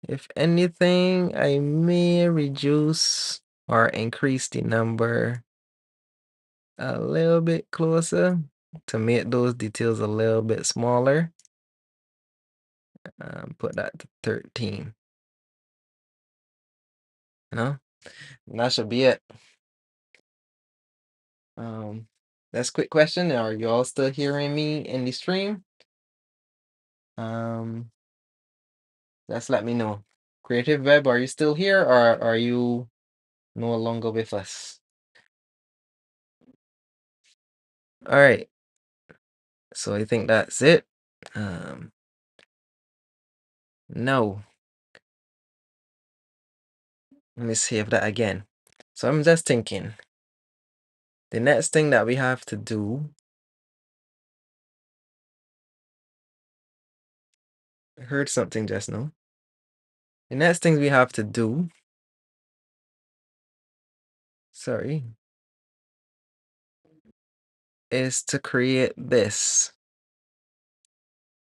If anything, I may reduce or increase the number a little bit closer to make those details a little bit smaller. Put that to 13. You know, and that should be it. That's a quick question. Are you all still hearing me in the stream? Just let me know. Creative Web, are you still here or are you no longer with us? All right. So I think that's it. No. Let me save that again. So I'm just thinking. The next thing that we have to do. I heard something just now. The next thing we have to do. Sorry. Is to create this.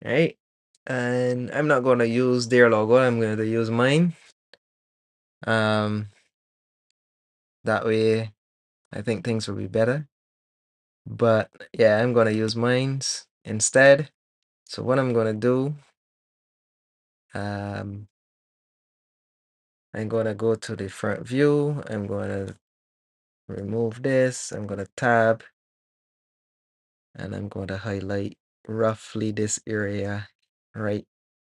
Right? And I'm not going to use their logo. I'm going to use mine. That way I think things will be better. But yeah, I'm going to use mine's instead. So what I'm going to do, I'm going to go to the front view. I'm going to remove this. I'm going to tab. And I'm going to highlight roughly this area right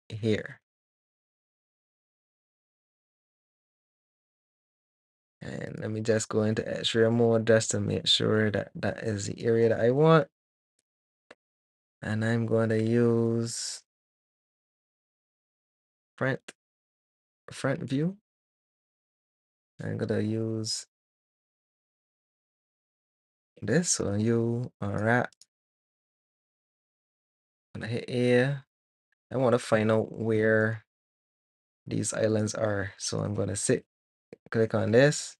here. And let me just go into X-ray mode just to make sure that that is the area that I want. And I'm going to use front view. I'm going to use this. So you unwrap. I'm gonna hit A. I want to find out where these islands are. So I'm gonna click on this.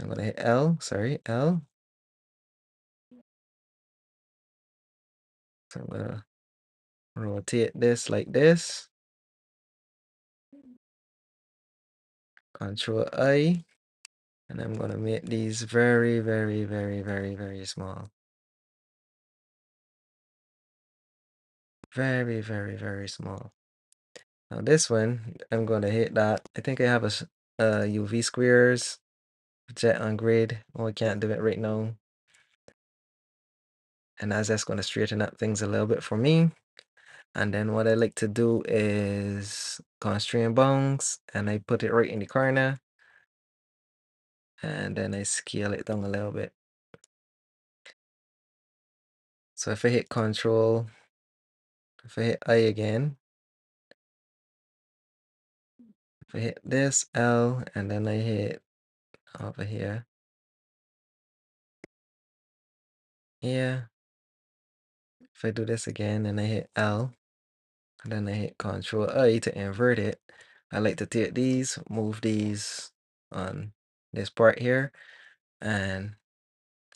I'm gonna hit L, sorry, L. So I'm gonna rotate this like this. Control I. And I'm gonna make these very, very, very, very, very small. Very, very, very small. Now this one, I'm gonna hit that. I think I have a UV squares, jet on grid. Oh, I can't do it right now. And that's gonna straighten up things a little bit for me. And then what I like to do is constrain bounds, and I put it right in the corner. And then I scale it down a little bit. So if I hit Control, if I hit I again, if I hit this L, and then I hit over here, yeah. If I do this again and I hit L, and then I hit Control I to invert it, I like to take these, move these on this part here, and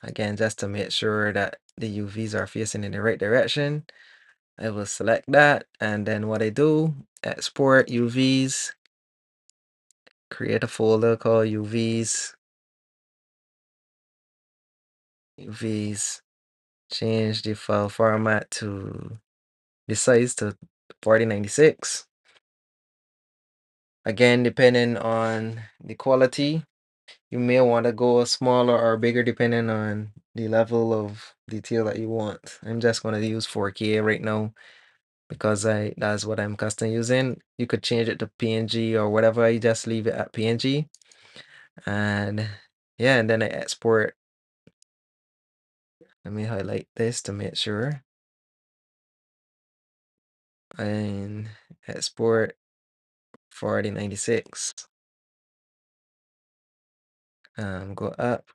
again, just to make sure that the UVs are facing in the right direction, I will select that, and then what I do, export UVs, create a folder called UVs, change the file format to the size to 4096. Again, depending on the quality, you may want to go smaller or bigger depending on the level of detail that you want. I'm just going to use 4K right now because that's what I'm custom using. You could change it to PNG or whatever. I just leave it at PNG. And yeah, and then I export. Let me highlight this to make sure. And export 4096. Go up.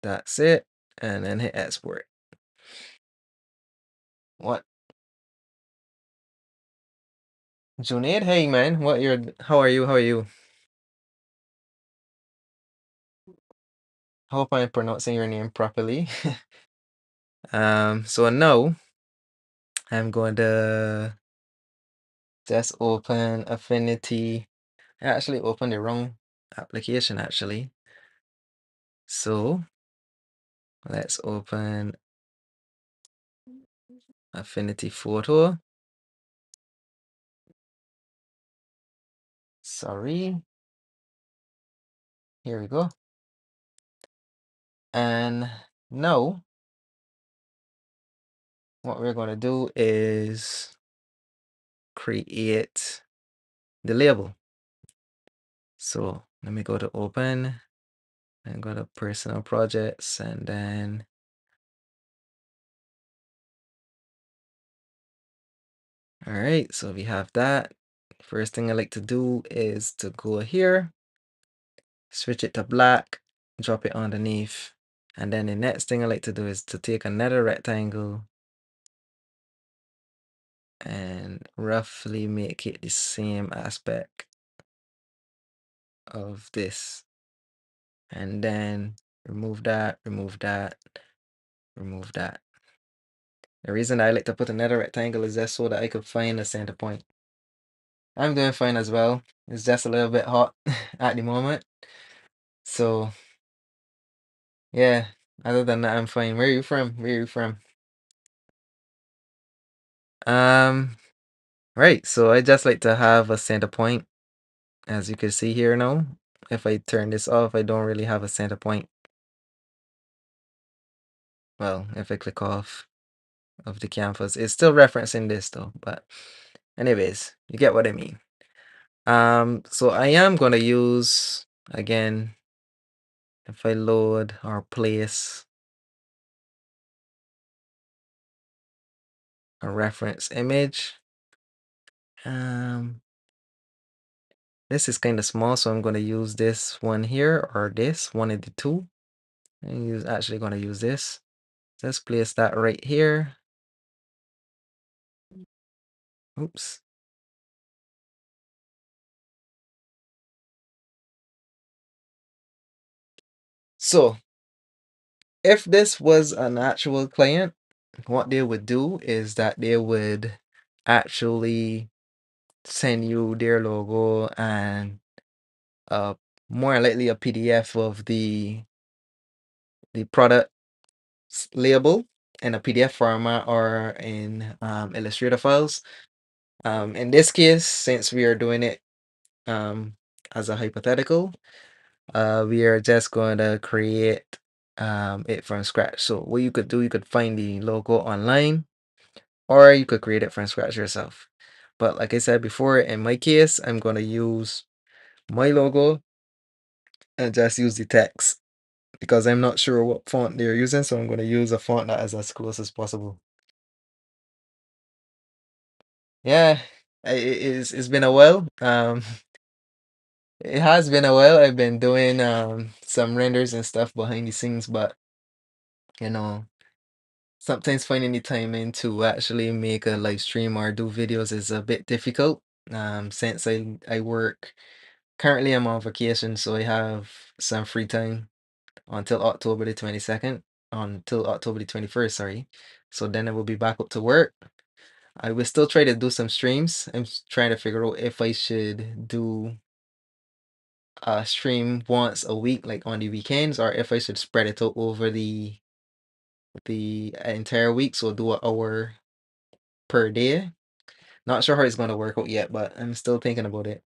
That's it. And then hit export. What? Junaid, hey man, how are you? How are you? Hope I'm pronouncing your name properly. So now I'm going to just open Affinity. I actually opened the wrong application actually. So let's open Affinity Photo. Sorry. Here we go. And now what we're going to do is create the label. So let me go to open and go to personal projects, and then all right, so we have that. First thing I like to do is to go here, switch it to black, drop it underneath. And then the next thing I like to do is to take another rectangle and roughly make it the same aspect of this. And then remove that, remove that, remove that. The reason I like to put another rectangle is just so that I could find a center point. I'm doing fine as well. It's just a little bit hot at the moment. So yeah, other than that, I'm fine. Where are you from? Where are you from? Um, right. So I just like to have a center point, as you can see here now. If I turn this off, I don't really have a center point. Well, if I click off of the canvas, it's still referencing this though. But anyways, you get what I mean. So I am gonna use again, if I load or place a reference image. Um, This is kind of small, so I'm going to use this one here or this, one of the two. I'm actually going to use this. Let's place that right here. Oops. So if this was an actual client, what they would do is that they would actually send you their logo and uh more likely a PDF of the product label in a PDF format or in Illustrator files. In this case, since we are doing it as a hypothetical, we are just going to create it from scratch. So what you could do, you could find the logo online or you could create it from scratch yourself. But like I said before, in my case, I'm going to use my logo and just use the text because I'm not sure what font they're using. So I'm going to use a font that is as close as possible. Yeah, it's been a while. It has been a while. I've been doing some renders and stuff behind the scenes, but you know, sometimes finding the time in to actually make a live stream or do videos is a bit difficult. Since I work currently, I'm on vacation, so I have some free time until October the 22nd, until October the 21st, sorry. So then I will be back up to work. I will still try to do some streams. I'm trying to figure out if I should do a stream once a week, like on the weekends, or if I should spread it out over the entire week, so do an hour per day. Not sure how it's gonna work out yet, but I'm still thinking about it.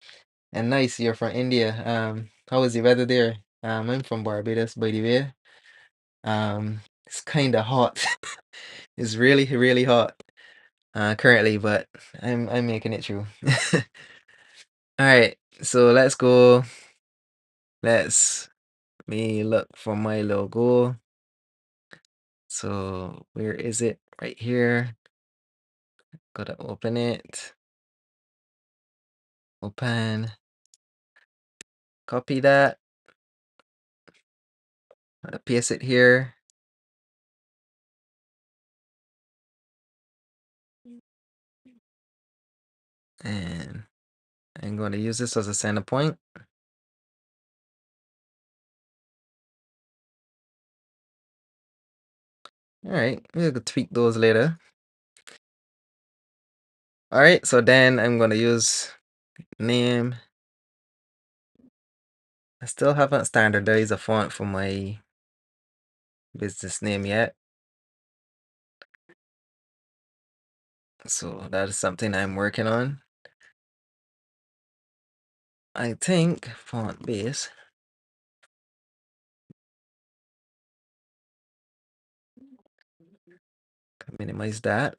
And nice, you're from India. How is the weather there? I'm from Barbados, by the way. It's kind of hot. It's really, really hot currently, but I'm making it through. All right, so let's go. Let's me look for my logo. So where is it? Right here. Gotta open it. Open. Copy that. Gotta paste it here. And I'm going to use this as a center point. All right, we'll tweak those later. All right, so then I'm going to use name. I still haven't standardized a font for my business name yet. So that is something I'm working on. I think font base. Minimize that.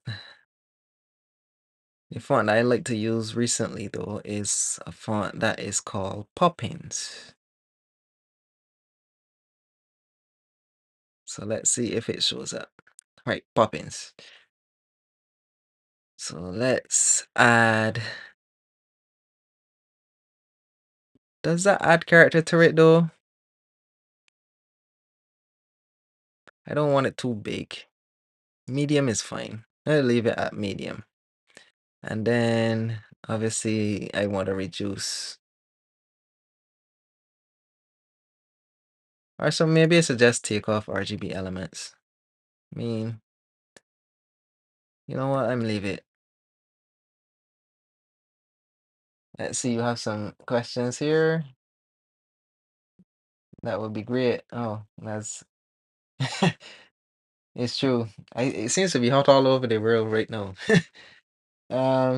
The font I like to use recently though is a font that is called Poppins. So let's see if it shows up. Right, Poppins. So let's add. Does that add character to it though? I don't want it too big. Medium is fine. I'll leave it at medium. And then obviously I want to reduce. Or so maybe I suggest take off RGB elements. I mean, you know what? I'm leave it. Let's see, you have some questions here. That would be great. Oh, that's it's true. It seems to be hot all over the world right now.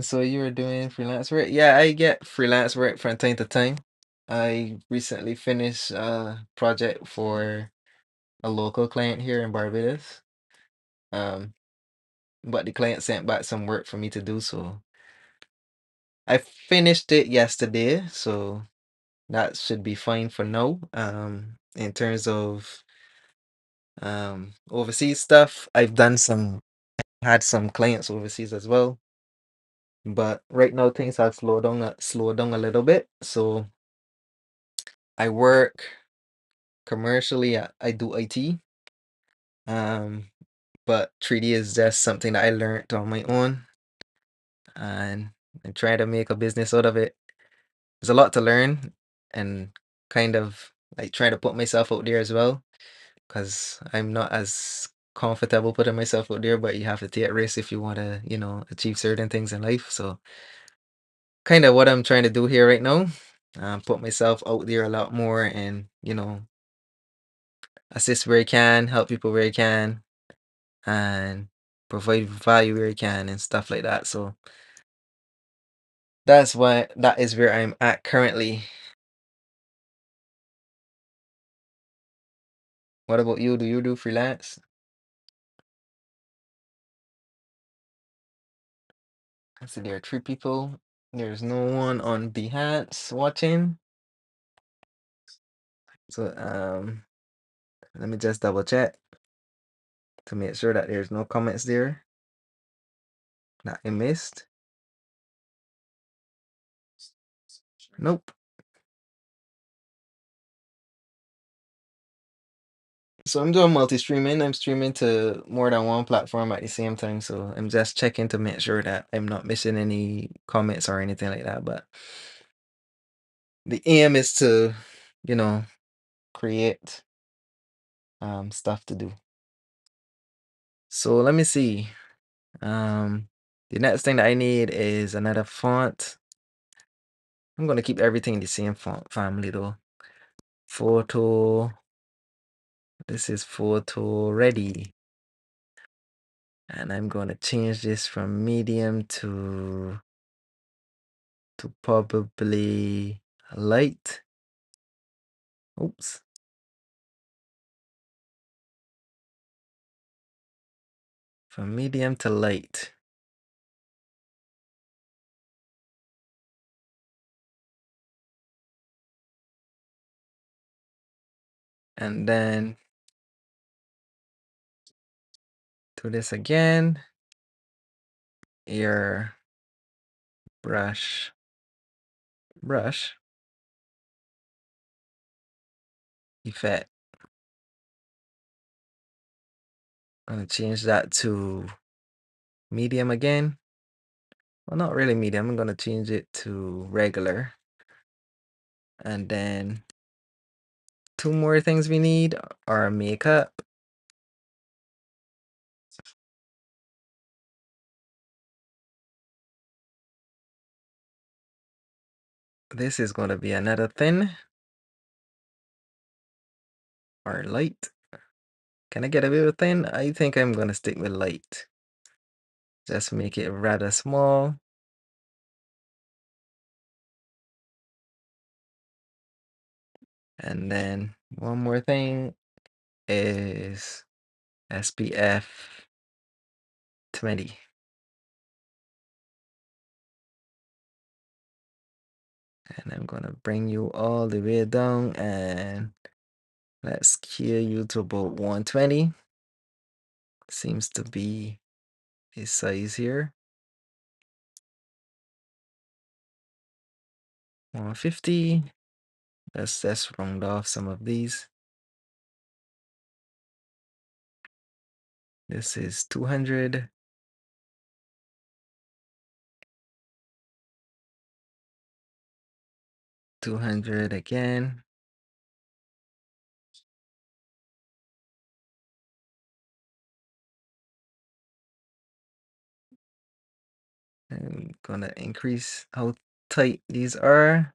So you were doing freelance work? Yeah, I get freelance work from time to time. I recently finished a project for a local client here in Barbados. Um, but the client sent back some work for me to do, so I finished it yesterday, so that should be fine for now. In terms of overseas stuff, I've done some had some clients overseas as well. but right now things have slowed down a little bit. So I work commercially. I do IT. Um, but 3D is just something that I learned on my own, and I'm trying to make a business out of it. There's a lot to learn, and kind of like trying to put myself out there as well, because I'm not as comfortable putting myself out there, but you have to take risks if you want to, achieve certain things in life. So kind of what I'm trying to do here right now. Put myself out there a lot more and, assist where I can, help people where I can, and provide value where I can and stuff like that. So that is where I'm at currently. What about you? Do you do freelance? I see there are three people. There's no one on Behance watching. So let me just double check to make sure that there's no comments there that I missed. Nope. So I'm doing multi-streaming. I'm streaming to more than one platform at the same time. So I'm just checking to make sure that I'm not missing any comments or anything like that. But the aim is to, you know, create stuff to do. So let me see. The next thing that I need is another font. I'm gonna keep everything in the same font family though. Photo. This is photo ready. And I'm gonna change this from medium to probably light. Oops. From medium to light. And then do this again. Your brush. Effect. I'm gonna change that to medium again. Well, not really medium. I'm gonna change it to regular. And then two more things we need are makeup. This is gonna be another thin or light. Can I get a bit of thin? I think I'm gonna stick with light. Just make it rather small. And then one more thing is SPF 20. And I'm gonna bring you all the way down and let's scale you to about 120. Seems to be his size here. 150. Let's just round off some of these. This is 200. 200 again. I'm gonna increase how tight these are.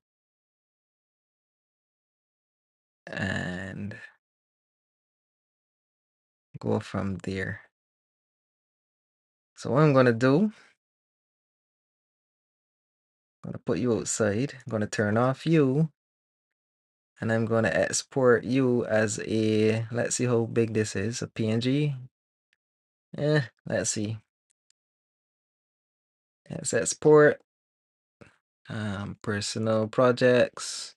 And go from there. So what I'm gonna do, I'm gonna put you outside. I'm gonna turn off you. And I'm gonna export you as a, let's see how big this is, a PNG. Let's see. Let's export personal projects,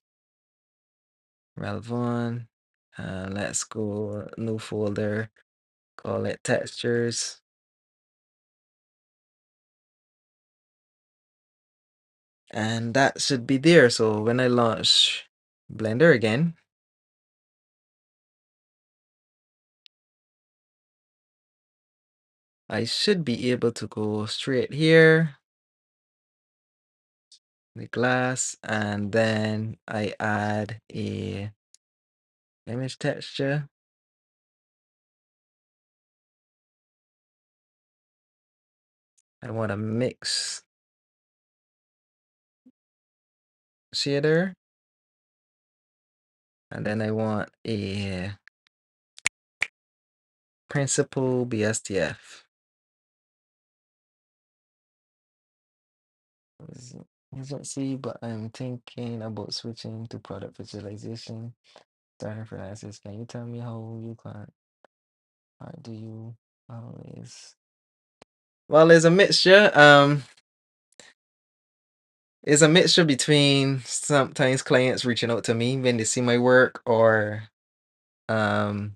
relevant. Let's go new folder, call it textures. And that should be there. So when I launch Blender again, I should be able to go straight here, the glass, and then I add a image texture. I want a mix shader, and then I want a principal BSTF. Let's see, but I'm thinking about switching to product visualization. Starting freelancers, can you tell me how you can? How do you always? Well, there's a mixture. It's a mixture between sometimes clients reaching out to me when they see my work or um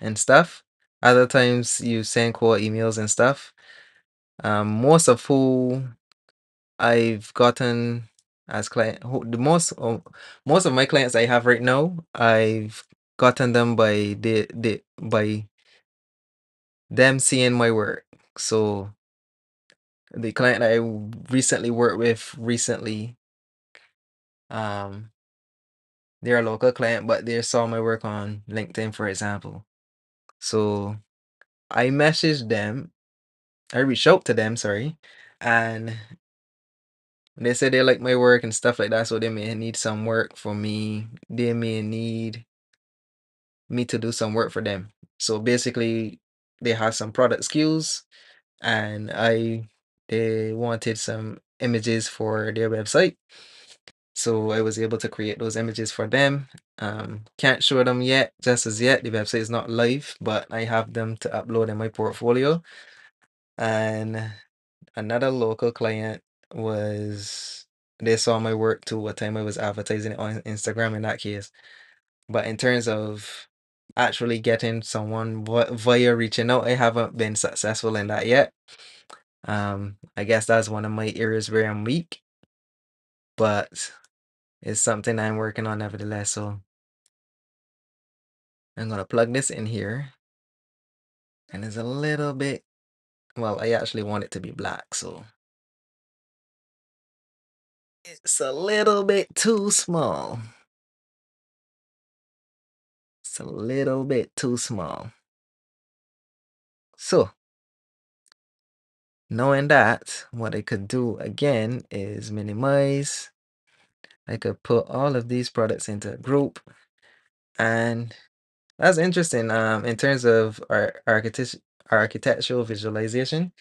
and stuff. Other times you send cold emails and stuff. Most of who I've gotten as client, the most of my clients I have right now, I've gotten them by by them seeing my work. So the client I recently worked with recently, um, they're a local client, but they saw my work on LinkedIn, for example. So I messaged them, I reached out to them, sorry, and they said they like my work and stuff like that, so they may need some work for me. They may need me to do some work for them. So basically, they have some product skills, and they wanted some images for their website. So I was able to create those images for them. Can't show them yet, just as yet. The website is not live, but I have them to upload in my portfolio. And another local client was they saw my work too what time I was advertising it on Instagram in that case. But in terms of actually getting someone via reaching out, I haven't been successful in that yet. I guess that's one of my areas where I'm weak, but it's something I'm working on nevertheless. So I'm gonna plug this in here, and it's a little bit, well, I actually want it to be black, so it's a little bit too small. It's a little bit too small. So knowing that, what I could do again is minimize. I could put all of these products into a group, and that's interesting. In terms of our architectural visualization,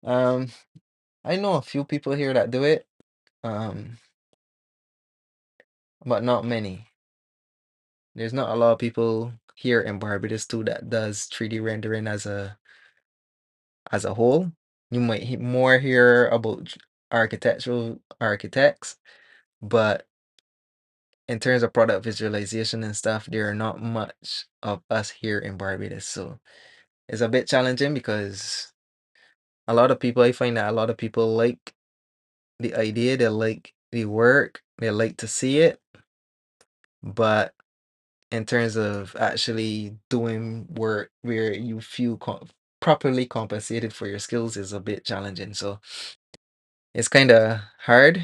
um, I know a few people here that do it, um, but not many. There's not a lot of people here in Barbados too that does 3D rendering as a whole. You might more hear about architectural architects, but in terms of product visualization and stuff, there are not much of us here in Barbados. So it's a bit challenging because a lot of people, I find that a lot of people like the idea, they like the work, they like to see it, but in terms of actually doing work where you feel properly compensated for your skills is a bit challenging. So it's kind of hard.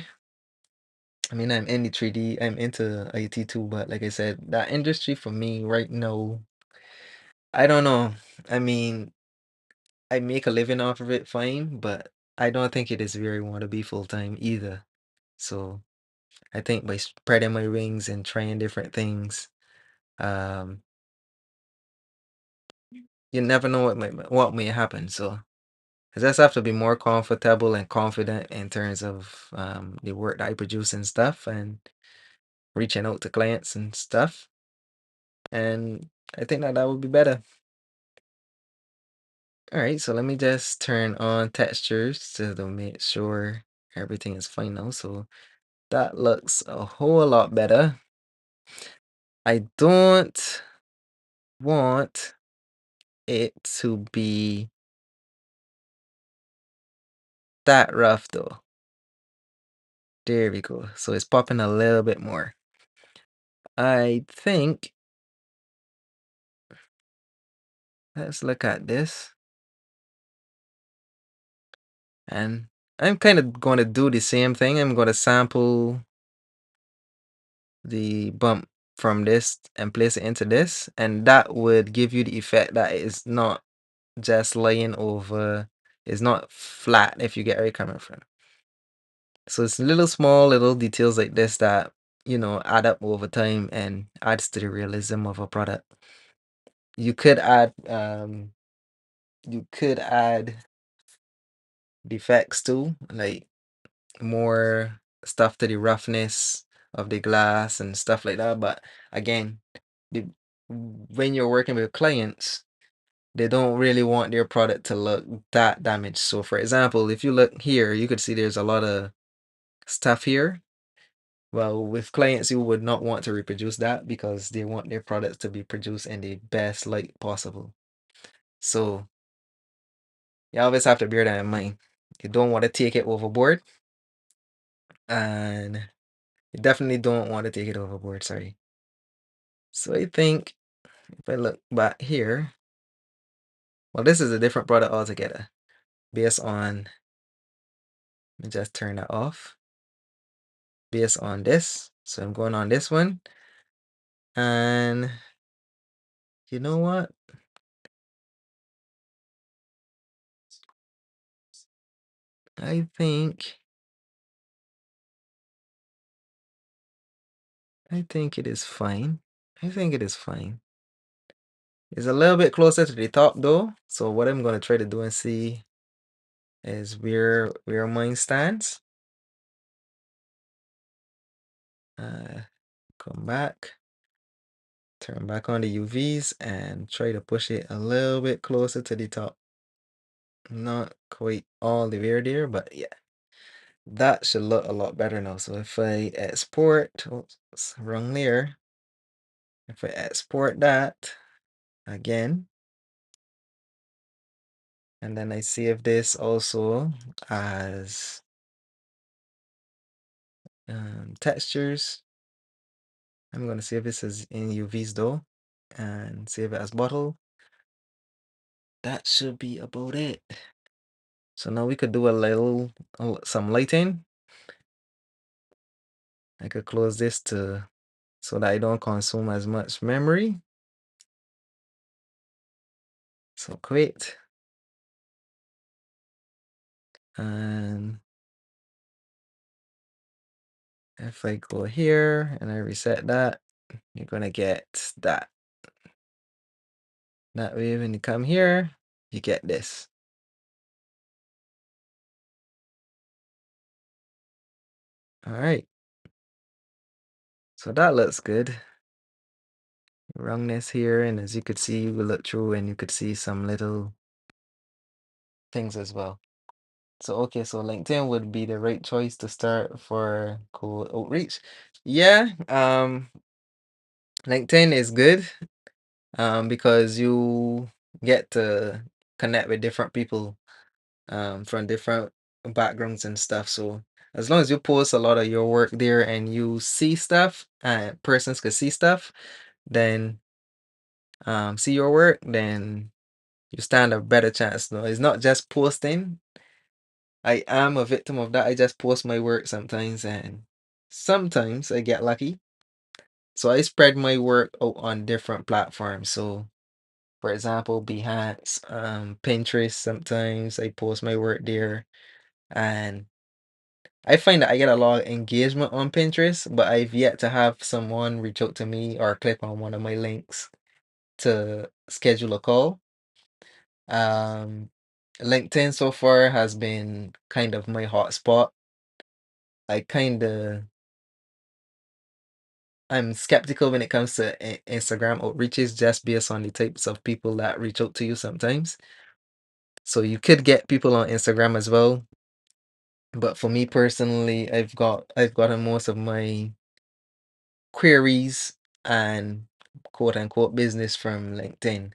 I mean, I'm in the 3D, I'm into IT too, but like I said, that industry for me right now, I don't know. I mean, I make a living off of it fine, but I don't think it is where I want to be full time either. So I think by spreading my wings and trying different things, um, you never know what may happen. So I just have to be more comfortable and confident in terms of the work that I produce and stuff, and reaching out to clients and stuff. And I think that would be better. All right, so let me just turn on textures to make sure everything is fine now. So that looks a whole lot better. I don't want it to be that rough though. There we go. So it's popping a little bit more. I think, let's look at this. And I'm kind of going to do the same thing. I'm going to sample the bump from this and place it into this. And that would give you the effect that it's not just laying over, it's not flat, if you get where you're coming from. So it's little small little details like this that, add up over time and adds to the realism of a product. You could add defects too, like more stuff to the roughness of the glass and stuff like that. But again, when you're working with clients, they don't really want their product to look that damaged. So for example, if you look here, you could see there's a lot of stuff here. Well, with clients, you would not want to reproduce that because they want their products to be produced in the best light possible. So you always have to bear that in mind. You don't want to take it overboard, and you definitely don't want to take it overboard, sorry. So I think if I look back here, well, this is a different product altogether based on, let me just turn that off, based on this. So I'm going on this one, and you know what? I think it is fine. I think it is fine. It's a little bit closer to the top though. So what I'm gonna try to do and see is where mine stands. Come back, turn back on the UVs and try to push it a little bit closer to the top. Not quite all the way there, but yeah, that should look a lot better now. So if I export, oops, wrong layer. If I export that again, and then I save this also as textures. I'm going to save this as in UVs though, and save it as bottle. That should be about it. So now we could do some lighting. I could close this so that I don't consume as much memory. So quit. And if I go here and I reset that, you're gonna get that. That way when you come here, you get this. All right. So that looks good. Wrongness here, and as you could see, we look through and you could see some little things as well. So okay, so LinkedIn would be the right choice to start for cold outreach. Yeah, LinkedIn is good because you get to connect with different people from different backgrounds and stuff. So as long as you post a lot of your work there and you see stuff and persons can see stuff, then see your work, then you stand a better chance. No, it's not just posting. I am a victim of that. I just post my work sometimes, and sometimes I get lucky. So I spread my work out on different platforms. So for example, Behance, Pinterest, sometimes I post my work there. And I find that I get a lot of engagement on Pinterest, but I've yet to have someone reach out to me or click on one of my links to schedule a call. Um, LinkedIn so far has been kind of my hotspot. I kind of I'm skeptical when it comes to Instagram outreaches just based on the types of people that reach out to you sometimes. So you could get people on Instagram as well, but for me personally, I've gotten most of my queries and quote unquote business from LinkedIn.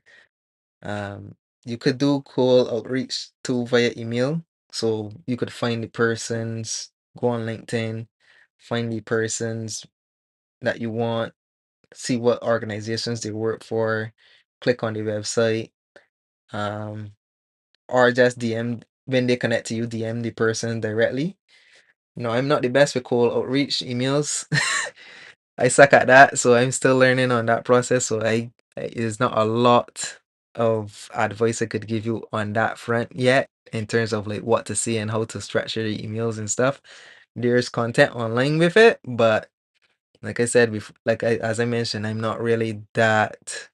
Um, you could do cold outreach too via email. So you could find the persons, go on LinkedIn, find the persons that you want, see what organizations they work for, click on the website, um, or just DM when they connect to you, DM the person directly. No, I'm not the best with cold outreach emails. I suck at that, so I'm still learning on that process. So it's not a lot of advice I could give you on that front yet in terms of like what to say and how to structure the emails and stuff. There's content online with it, but like I said before, as I mentioned, I'm not really that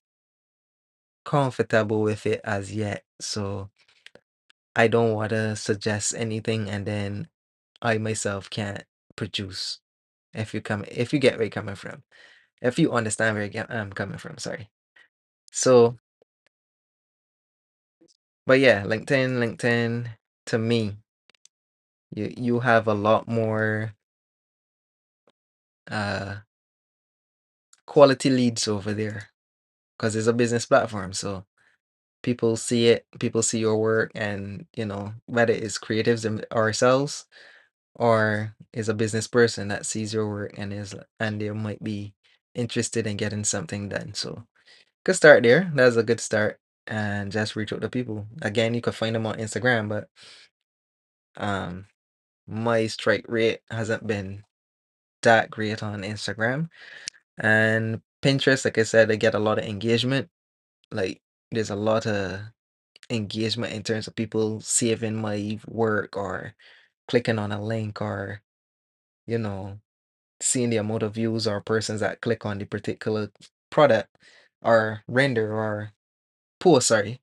comfortable with it as yet. So I don't want to suggest anything and then I myself can't produce. If you get where I'm coming from, if you understand where I'm coming from, sorry. So, but yeah, LinkedIn to me, you have a lot more uh quality leads over there because it's a business platform. So people see it, people see your work, and whether it's creatives ourselves or is a business person that sees your work and they might be interested in getting something done. So good start there. That's a good start. And just reach out to people. Again, you could find them on Instagram, but um my strike rate hasn't been that great on Instagram. And Pinterest, like I said, I get a lot of engagement. Like there's a lot of engagement in terms of people saving my work or clicking on a link or, you know, seeing the amount of views or persons that click on the particular product or render or post, sorry.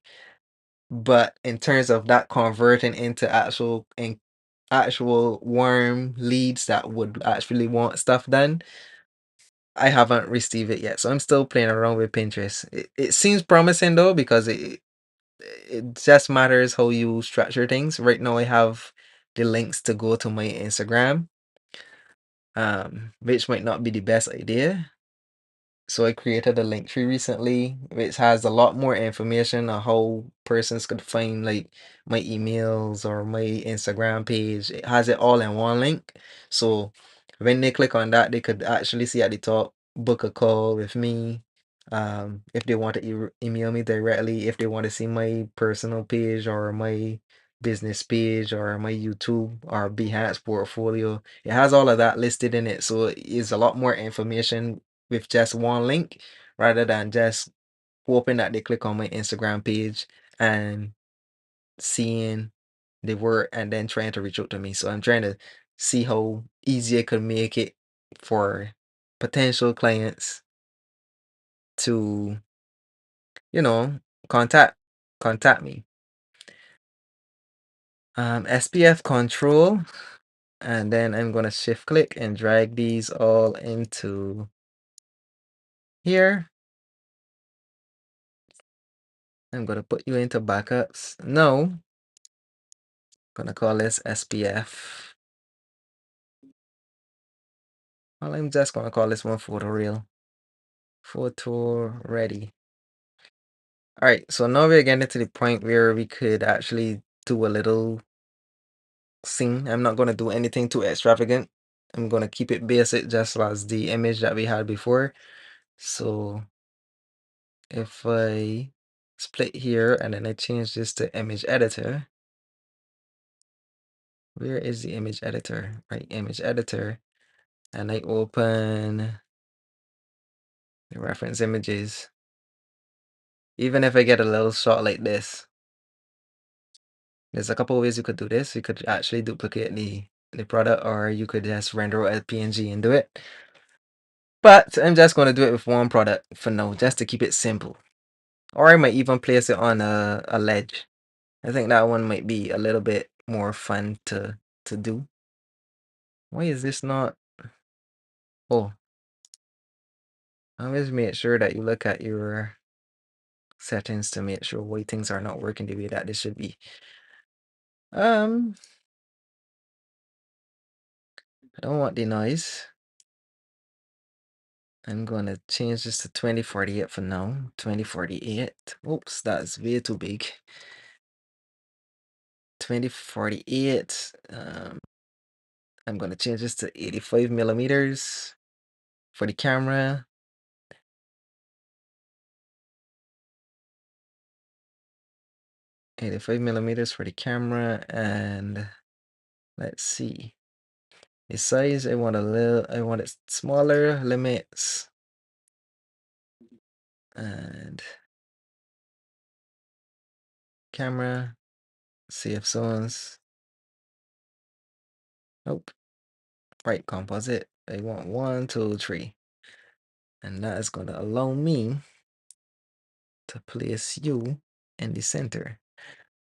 But in terms of that converting into actual warm leads that would actually want stuff done, I haven't received it yet. So I'm still playing around with Pinterest. It seems promising though because it just matters how you structure things. Right now I have the links to go to my Instagram, which might not be the best idea. So I created a Linktree recently, which has a lot more information on how persons could find like my emails or my Instagram page. It has it all in one link. So when they click on that, they could actually see at the top, book a call with me. If they want to email me directly, if they want to see my personal page or my business page or my YouTube or Behance portfolio, it has all of that listed in it. So it's a lot more information with just one link rather than just hoping that they click on my Instagram page and seeing the word and then trying to reach out to me. So I'm trying to see how easy I could make it for potential clients to, you know, contact contact me. SPF control, and then I'm gonna shift click and drag these all into here. I'm gonna put you into backups. No, gonna call this SPF. Well, I'm just gonna call this one photo reel. Photo ready. All right, so now we're getting to the point where we could actually do a little scene. I'm not gonna do anything too extravagant. I'm gonna keep it basic, just as the image that we had before. So if I split here and then I change this to image editor, where is the image editor? Right, image editor, and I open the reference images. Even if I get a little shot like this, there's a couple of ways you could do this. You could actually duplicate the product, or you could just render it as PNG and do it. But I'm just going to do it with one product for now, just to keep it simple. Or I might even place it on a ledge. I think that one might be a little bit more fun to do. Why is this not? Oh, always make sure that you look at your settings to make sure why things are not working the way that they should be. I don't want the noise. I'm gonna change this to 2048 for now. 2048. Oops, that's way too big. 2048. I'm gonna change this to 85 millimeters for the camera. 85 millimeters for the camera, and let's see. The size, I want it smaller, limits, and camera, CF zones. Nope. Right, composite. I want 1, 2, 3. And that is gonna allow me to place you in the center.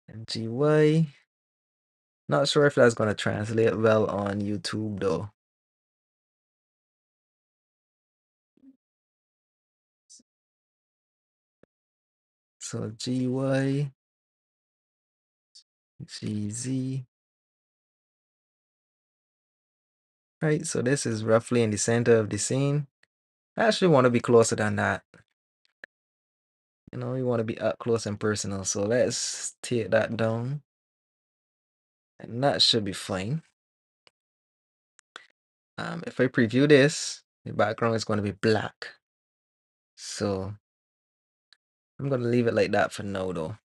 And GY. Not sure if that's gonna translate well on YouTube though. So GY, GZ. Right, so this is roughly in the center of the scene. I actually want to be closer than that. You know, you want to be up close and personal. So let's take that down. And that should be fine. If I preview this, the background is going to be black. So I'm going to leave it like that for now though.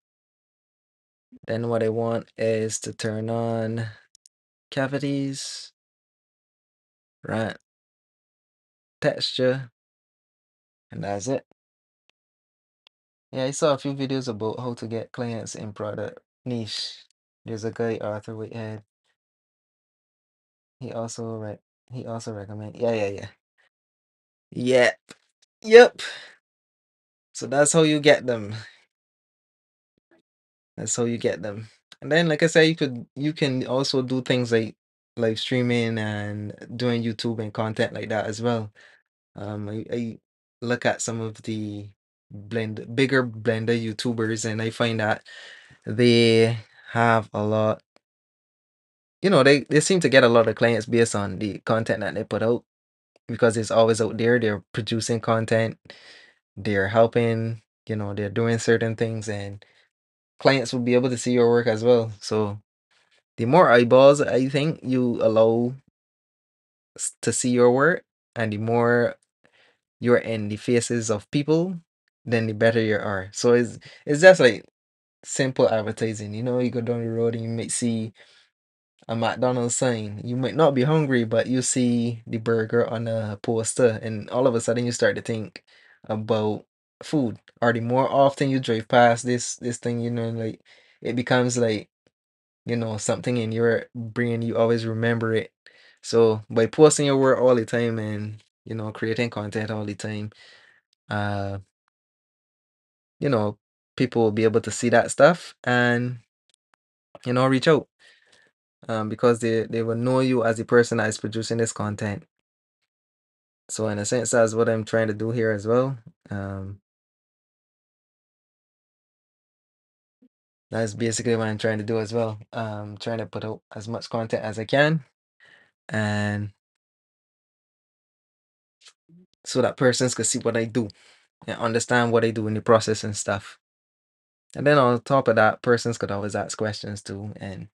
Then what I want is to turn on cavities, right? Texture, and that's it. Yeah, I saw a few videos about how to get clients in product niche. There's a guy, Arthur Whitehead. He also recommend. Yeah. Yep. Yep. So that's how you get them. That's how you get them. And then like I said, you can also do things like live streaming and doing YouTube and content like that as well. I look at some of the bigger blender YouTubers, and I find that they have a lot, they seem to get a lot of clients based on the content that they put out because it's always out there. They're producing content, they're helping, they're doing certain things, and clients will be able to see your work as well. So the more eyeballs I think you allow to see your work, and the more you're in the faces of people, then the better you are. So it's just like simple advertising. You go down the road and you might see a McDonald's sign. You might not be hungry, but you see the burger on a poster, and all of a sudden you start to think about food. Or the more often you drive past this thing, like it becomes like, something in your brain, you always remember it. So by posting your work all the time and, creating content all the time, uh, you know, people will be able to see that stuff and, reach out. Because they will know you as the person that is producing this content. So in a sense, that's what I'm trying to do here as well. That's basically what I'm trying to do as well. Trying to put out as much content as I can, and so that persons could see what I do and understand what I do in the process and stuff. And then on top of that, persons could always ask questions too, and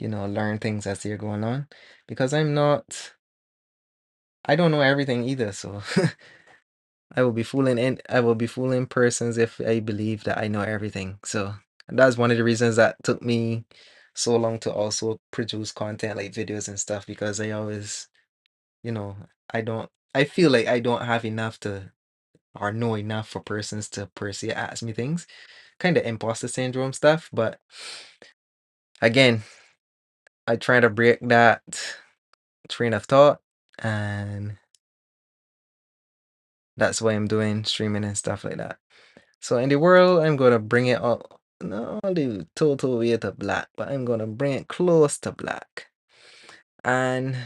learn things as they're going on. Because I don't know everything either, so I will be fooling persons if I believe that I know everything. So that's one of the reasons that took me so long to also produce content like videos and stuff, because I always, you know, I feel like I don't have enough to or know enough for persons to per se ask me things. Kind of imposter syndrome stuff, but again, I try to break that train of thought, and that's why I'm doing streaming and stuff like that. So in the world, I'm gonna bring it all, not the total way to black, but I'm gonna bring it close to black. And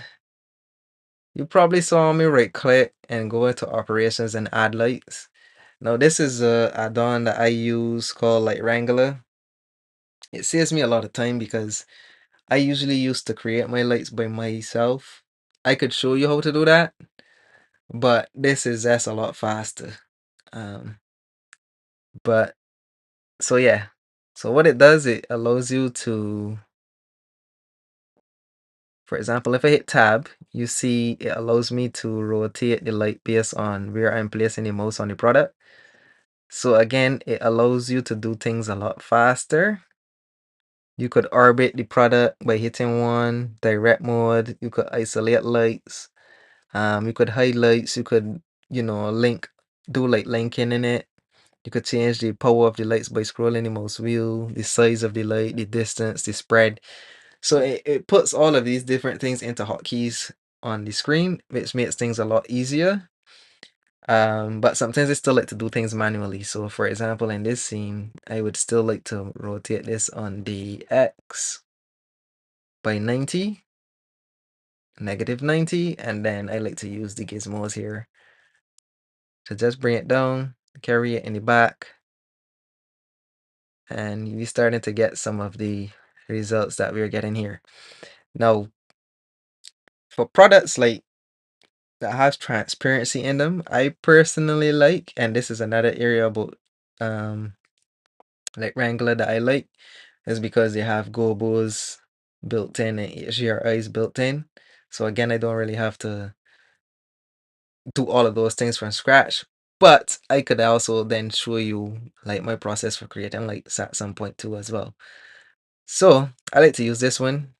you probably saw me right click and go into operations and add lights. Now this is a add-on that I use called Light Wrangler. It saves me a lot of time because I usually used to create my lights by myself. I could show you how to do that, but this is just a lot faster. Um, but so yeah. So what it does, it allows you to For example, if I hit tab, you see it allows me to rotate the light based on where I'm placing the mouse on the product. So again, it allows you to do things a lot faster. You could orbit the product by hitting one, direct mode, you could isolate lights, you could hide lights, you could, do like linking in it. You could change the power of the lights by scrolling the mouse wheel, the size of the light, the distance, the spread. So it puts all of these different things into hotkeys on the screen, which makes things a lot easier. But sometimes I still like to do things manually. So for example, in this scene, I would still like to rotate this on the X by 90, -90, and then I like to use the gizmos here to just bring it down, carry it in the back, and you're starting to get some of the results that we're getting here. Now, for products like that has transparency in them, I personally like, and this is another area about like Wrangler that I like, is because they have gobos built in and HDRIs built in. So again, I don't really have to do all of those things from scratch. But I could also then show you like my process for creating lights at some point too as well. So I like to use this one.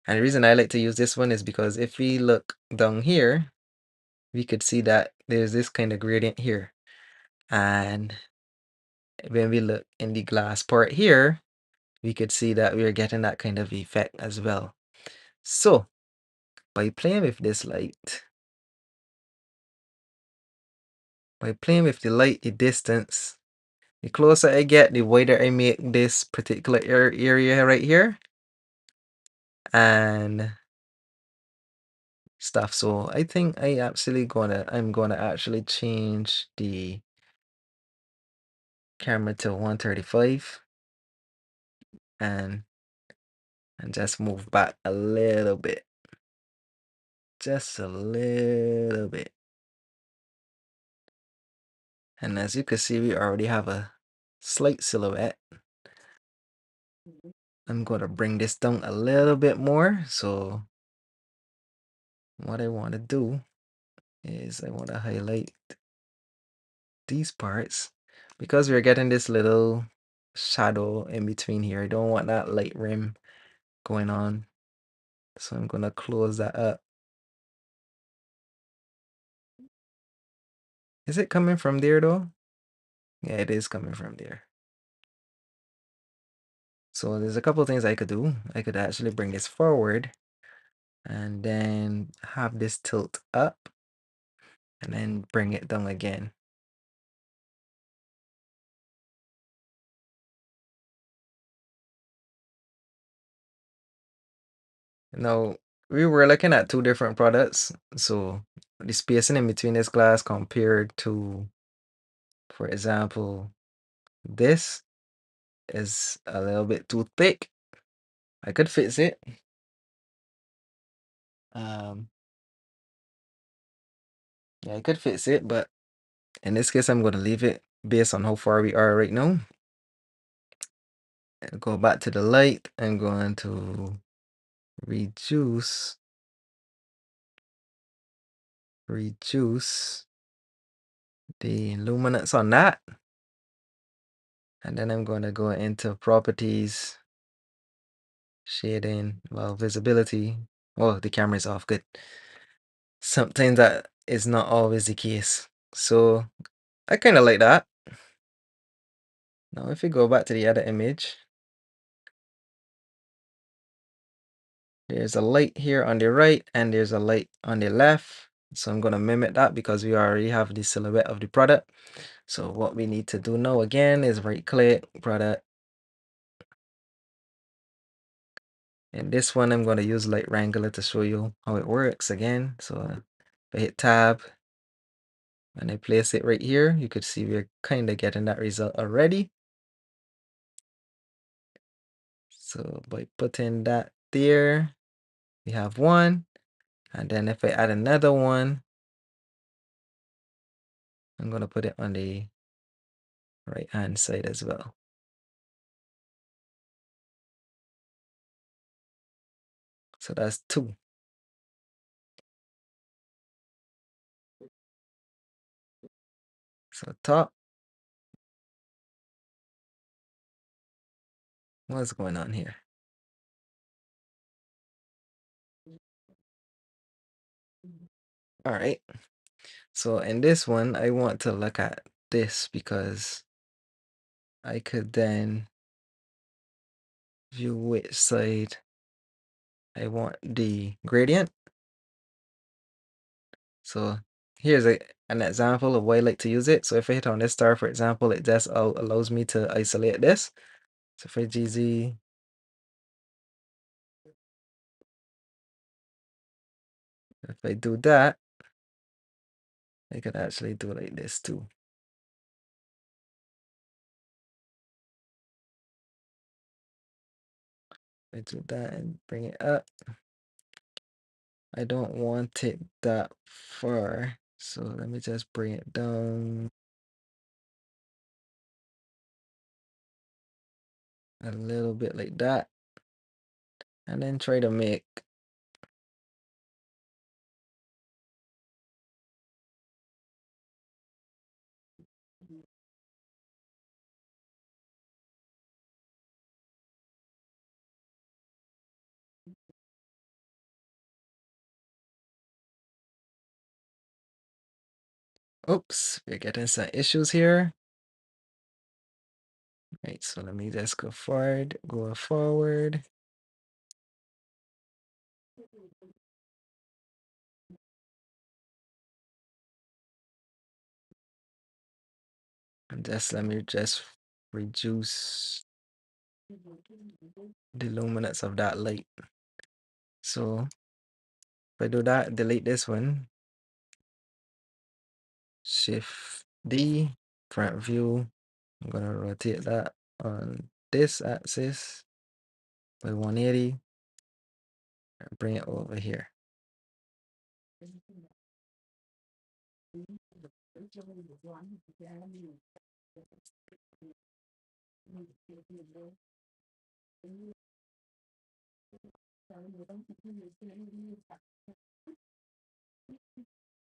And the reason I like to use this one is because if we look down here, we could see that there's this kind of gradient here. And when we look in the glass part here, we could see that we're getting that kind of effect as well. So by playing with this light, by playing with the light, the distance, the closer I get, the wider I make this particular area right here and stuff. So I think I'm gonna actually change the camera to 135 and just move back a little bit. Just a little bit. And as you can see, we already have a slight silhouette. I'm going to bring this down a little bit more. So what I want to do is I want to highlight these parts because we're getting this little shadow in between here. I don't want that light rim going on. So I'm going to close that up. Is it coming from there though? Yeah, it is coming from there. So there's a couple things I could do. I could actually bring this forward and then have this tilt up and then bring it down again. Now, we were looking at two different products. So the spacing in between this glass compared to, for example, this is a little bit too thick. I could fix it. Um, yeah, I could fix it, but in this case, I'm going to leave it based on how far we are right now. And go back to the light. I'm going to reduce the luminance on that. And then I'm going to go into properties, shading, well, visibility. Oh, the camera is off. Good. Something that is not always the case. So I kind of like that. Now, if we go back to the other image, there's a light here on the right and there's a light on the left. So I'm going to mimic that because we already have the silhouette of the product. So what we need to do now again is right click, product. And this one, I'm going to use Light Wrangler to show you how it works again. So if I hit tab and I place it right here, you could see we're kind of getting that result already. So by putting that there, we have one. And then if I add another one, I'm going to put it on the right hand side as well. So that's 2. So top, what's going on here? All right. So in this one, I want to look at this because I could then view which side I want the gradient. So here's an example of why I like to use it. So if I hit on this star, for example, it just allows me to isolate this. So if I GZ, if I do that, I could actually do like this too. I do that and bring it up. I don't want it that far, so let me just bring it down a little bit like that, and then try to make oops, we're getting some issues here. Right, so let me just go forward. And just let me just reduce the luminance of that light. So if I do that, delete this one, Shift D, front view. I'm gonna rotate that on this axis by 180 and bring it over here.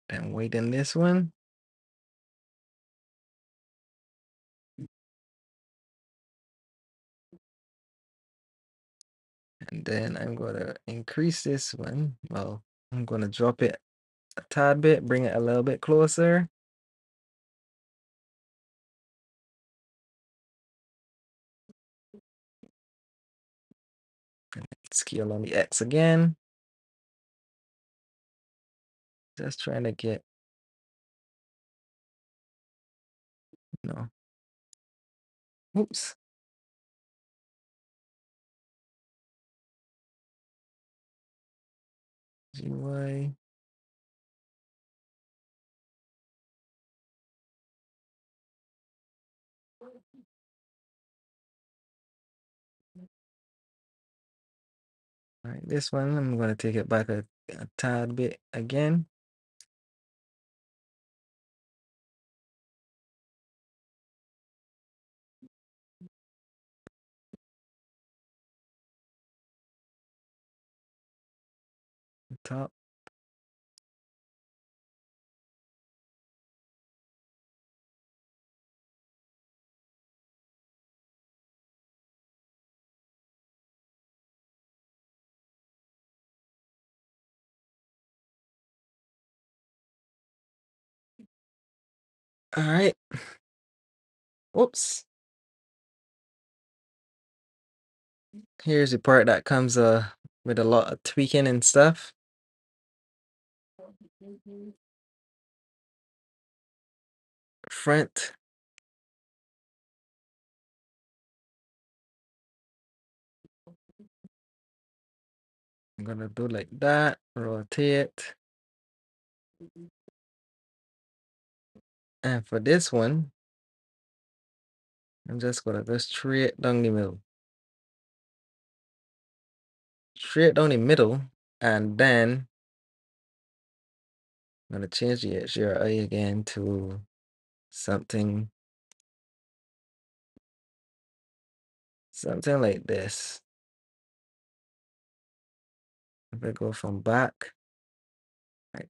And widen this one. And then I'm gonna increase this one. Well, I'm gonna drop it a tad bit, bring it a little bit closer. Scale on the X again. Just trying to get, no. Oops. GY. All right, this one, I'm gonna take it back a tad bit again. Top. All right. Whoops. Here's the part that comes with a lot of tweaking and stuff. Front. I'm gonna do like that, rotate. And for this one, I'm just gonna go straight down the middle. Straight down the middle, and then I'm gonna change the HDRI again to something like this. If I go from back, right,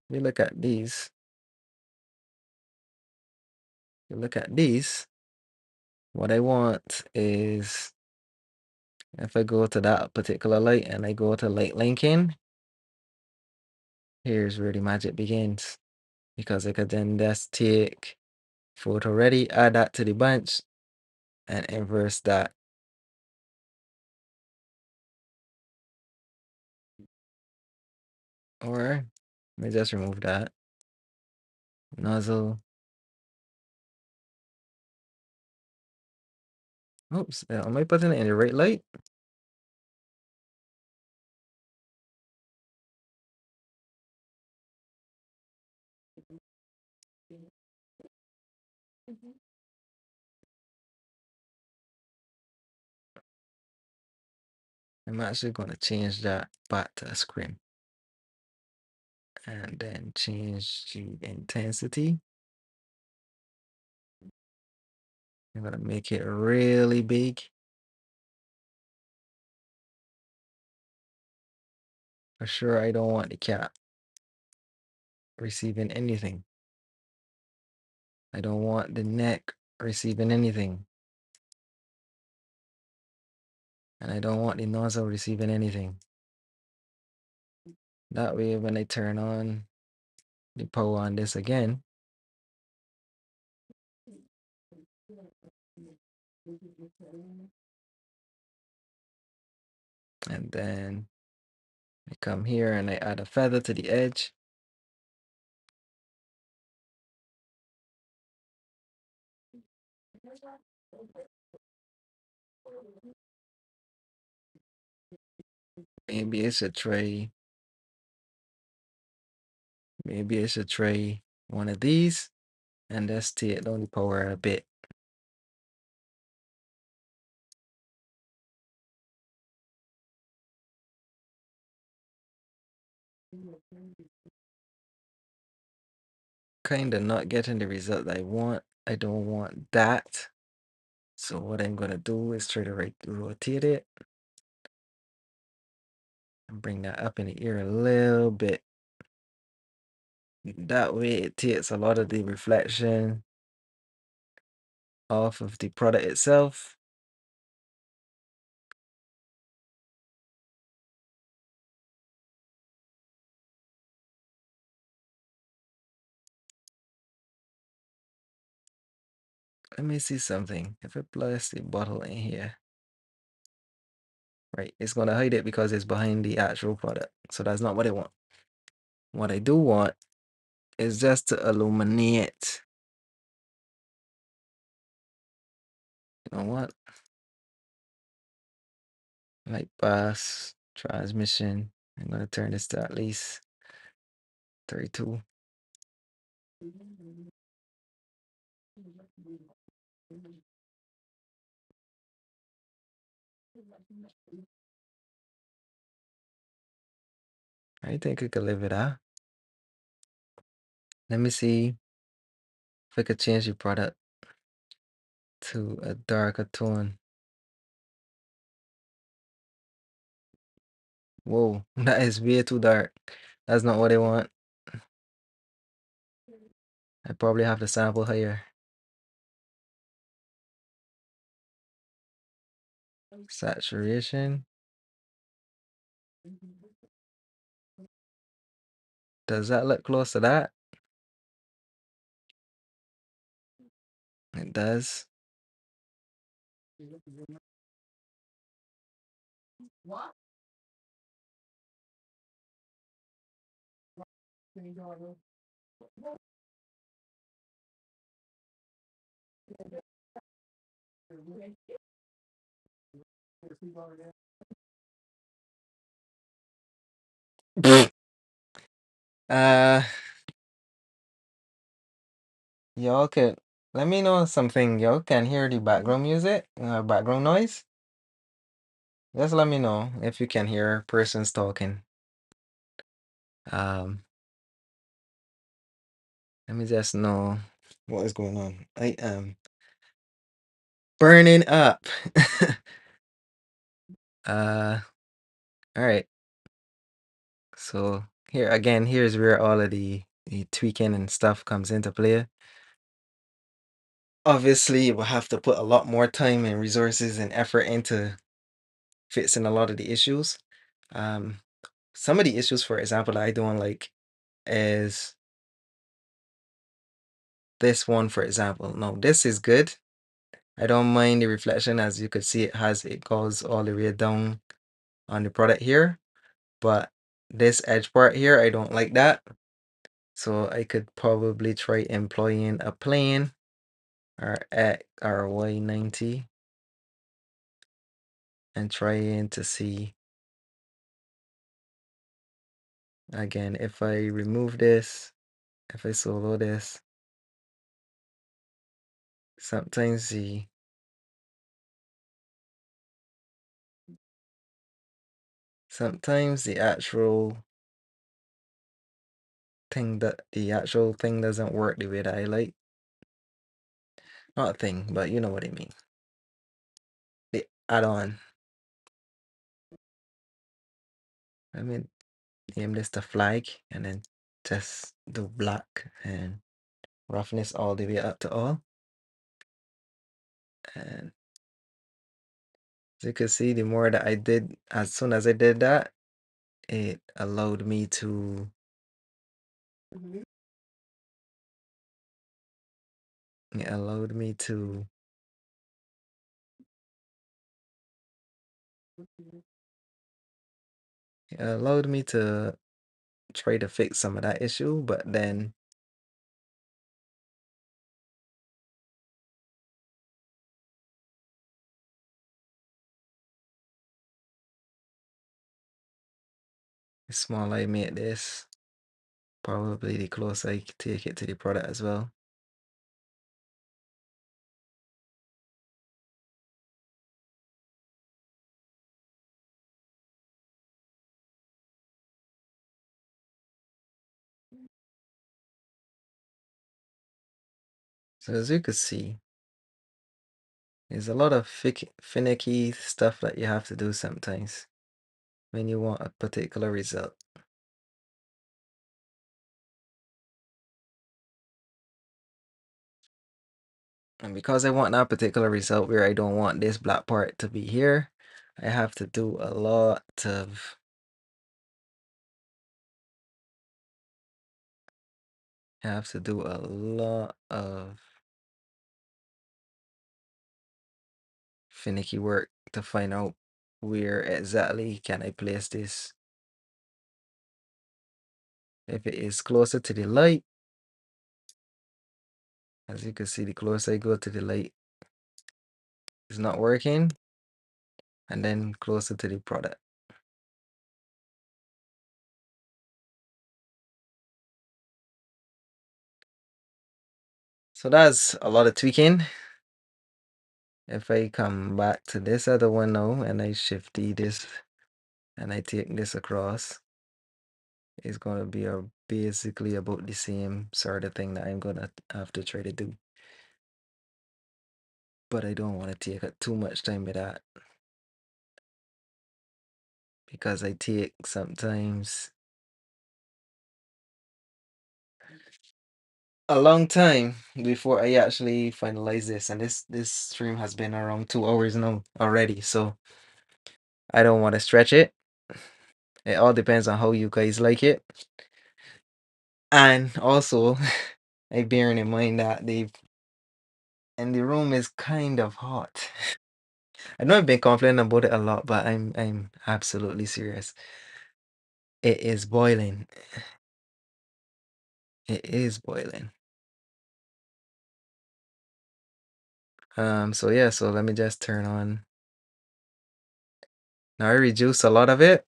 we look at these. You look at these. What I want is if I go to that particular light and I go to light linking, here's where the magic begins. Because I could then just take photo ready, add that to the bunch, and inverse that. Or let me just remove that. Nozzle. Oops, am I putting it in the right light? I'm actually going to change that back to a screen. And then change the intensity. I'm going to make it really big. For sure, I don't want the cat receiving anything. I don't want the neck receiving anything. And I don't want the nozzle receiving anything. That way, when I turn on the power on this again, and then I come here and I add a feather to the edge. Maybe I should try one of these and just take down the power a bit. Kind of not getting the result I want. I don't want that. So what I'm gonna do is try to rotate it and bring that up in the ear a little bit. That way it takes a lot of the reflection off of the product itself. Let me see something. If I place the bottle in here, right, it's gonna hide it because it's behind the actual product. So that's not what I want. What I do want is just to illuminate. You know what? Light pass, transmission. I'm gonna turn this to at least 32. I think I could live it out. Let me see if I could change the product to a darker tone. Whoa, that is way too dark. That's not what I want. I probably have to sample higher. Saturation. Does that look close to that? It does. uh, y'all can let me know something. Y'all can hear the background music, background noise. Just let me know if you can hear persons talking. Let me just know What is going on? I am burning up. uh, all right. So here again, here's where all of the tweaking and stuff comes into play. Obviously, we'll have to put a lot more time and resources and effort into fixing a lot of the issues. Um, some of the issues, for example, that I don't like is this one, for example. No, this is good. I don't mind the reflection. As you could see, it goes all the way down on the product here, but this edge part here, I don't like that. So I could probably try employing a plane or X or Y90 and trying to see again if I remove this, if I solo this, sometimes the actual thing doesn't work the way that I like. Not a thing, but you know what I mean. The add-on. Let me name this the flag and then just do black and roughness all the way up to all. And as you can see, the more that I did, as soon as I did that, it allowed me to it allowed me to it allowed me to try to fix some of that issue, but then the smaller I make this, probably the closer I take it to the product as well. So as you can see, there's a lot of finicky stuff that you have to do sometimes when you want a particular result. And because I want that particular result where I don't want this black part to be here, I have to do a lot of finicky work to find out where exactly can I place this. If it is closer to the light, as you can see, the closer I go to the light, it's not working, and then closer to the product. So that's a lot of tweaking. If I come back to this other one now and I shift this and I take this across, it's gonna be basically about the same sort of thing that I'm gonna have to try to do. But I don't want to take up too much time with that, because I take sometimes a long time before I actually finalize this, and this stream has been around 2 hours now already, so I don't want to stretch it. It all depends on how you guys like it. And also, I bearing in mind that the room is kind of hot. I know I've been complaining about it a lot, but I'm absolutely serious. It is boiling. It is boiling. So yeah, so let me just turn on. Now I reduce a lot of it.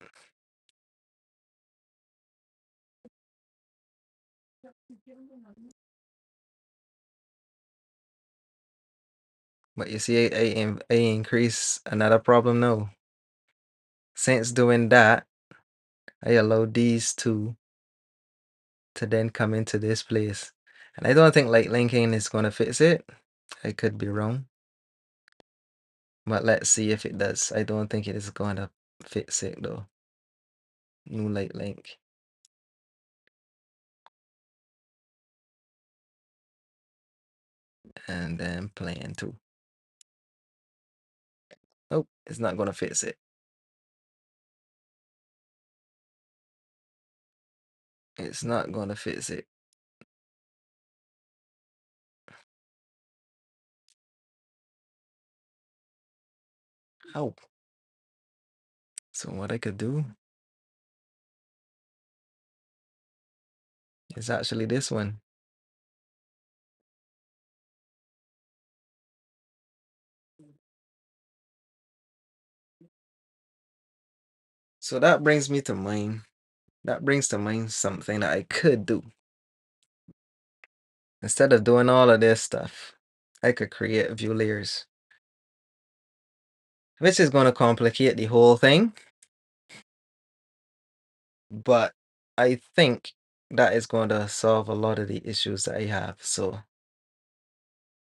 But you see, I increase another problem now. Since doing that, I allow these two to then come into this place. And I don't think like linking is going to fix it. I could be wrong. But let's see if it does. I don't think it is going to fix it though. New light link. And then plan 2. Nope, it's not going to fix it. It's not going to fix it. Oh. So what I could do is actually this one. So that brings me to mind. That brings to mind something that I could do. Instead of doing all of this stuff, I could create view layers, which is going to complicate the whole thing. But I think that is going to solve a lot of the issues that I have. So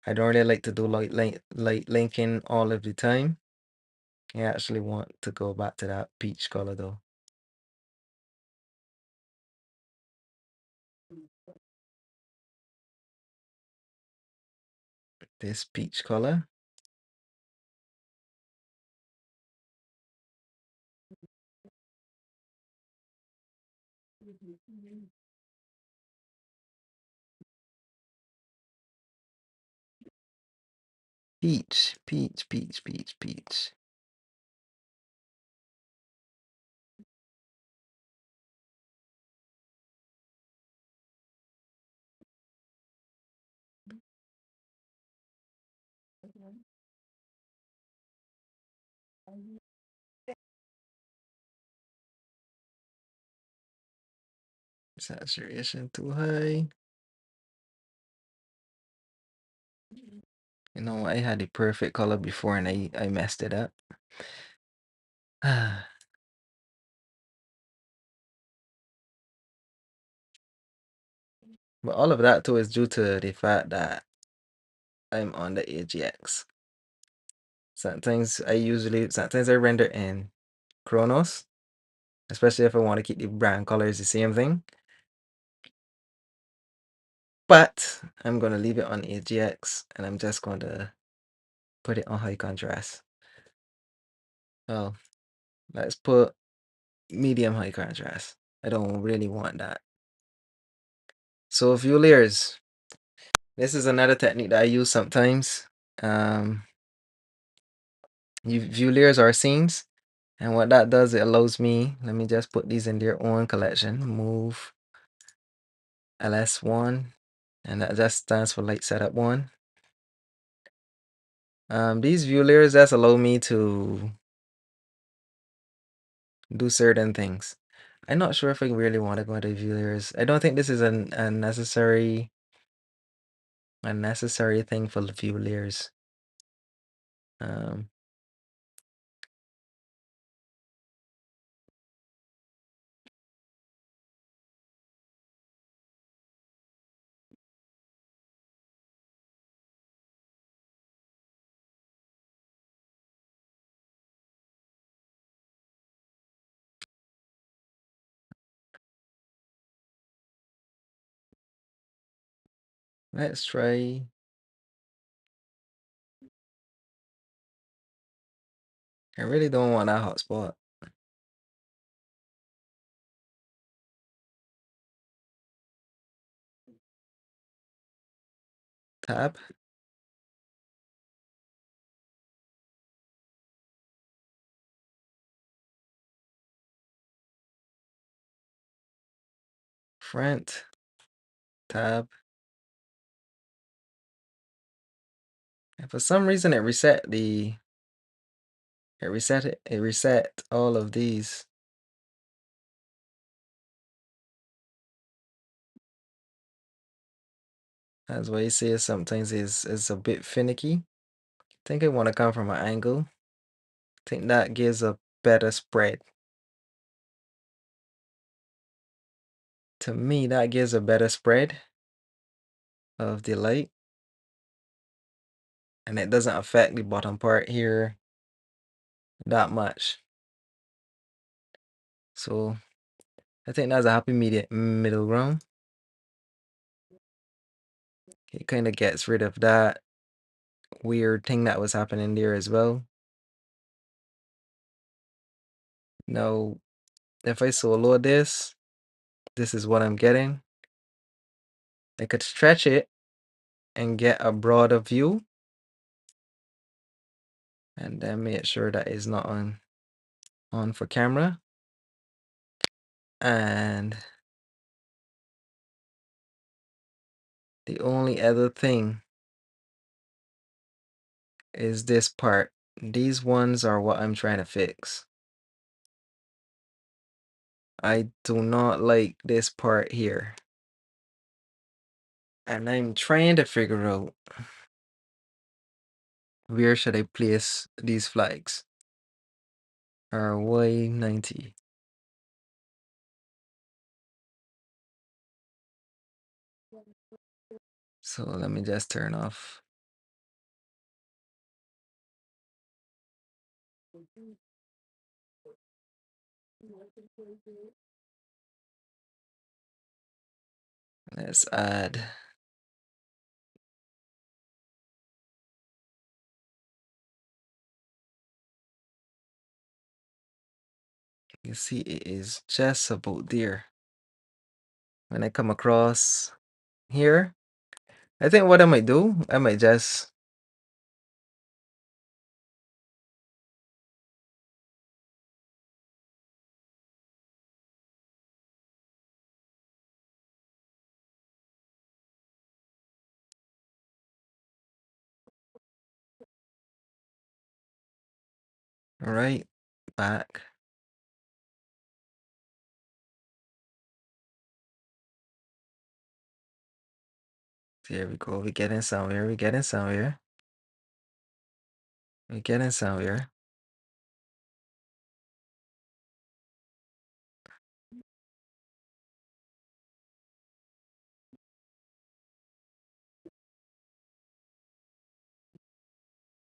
I don't really like to do like linking all of the time. I actually want to go back to that peach color though. This peach color. Peach, peach, peach, peach, peach. Saturation too high. You know, I had the perfect color before and I messed it up. But all of that too is due to the fact that I'm on the AGX. Sometimes I render in Chronos, especially if I want to keep the brand colors the same thing. But I'm going to leave it on AGX and I'm just going to put it on high contrast. Well, let's put medium high contrast. I don't really want that. So view layers. This is another technique that I use sometimes. View layers are scenes. And what that does, it allows me, let me just put these in their own collection. Move LS1. And that just stands for light setup 1. These view layers just allow me to do certain things. I'm not sure if I really want to go into view layers. I don't think this is a necessary thing for the view layers. Let's try. I really don't want that hotspot. Tab. Front. Tab. And for some reason it reset all of these. That's why you see it sometimes is a bit finicky. I think I want to come from an angle. I think that gives a better spread. To me, that gives a better spread. of the light, and it doesn't affect the bottom part here that much. So I think that's a happy middle ground. It kind of gets rid of that weird thing that was happening there as well. Now, if I solo this is what I'm getting. I could stretch it and get a broader view, and then make sure that it's not on for camera. And the only other thing is this part. These ones are what I'm trying to fix. I do not like this part here. And I'm trying to figure out where should I place these flags. RY90. So let me just turn off. Let's add. You see, it is just about there. When I come across here, I think what I might do, I might just right back. There we go. We're getting somewhere. We're getting somewhere. We're getting somewhere.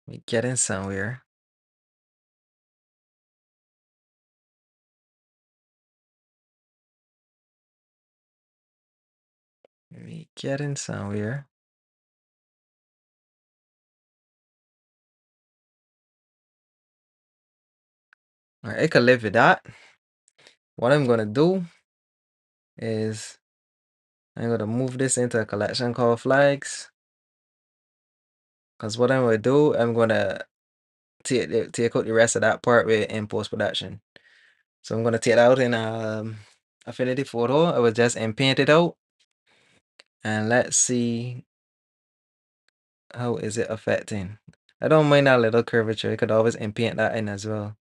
We're getting somewhere. We're getting somewhere. All right, I can live with that. What I'm gonna do is I'm gonna move this into a collection called flags. Cause what I'm gonna do, I'm gonna take out the rest of that part with in post production. So I'm gonna take it out in Affinity Photo. I will just paint it out, and let's see how is it affecting. I don't mind that little curvature. I could always paint that in as well.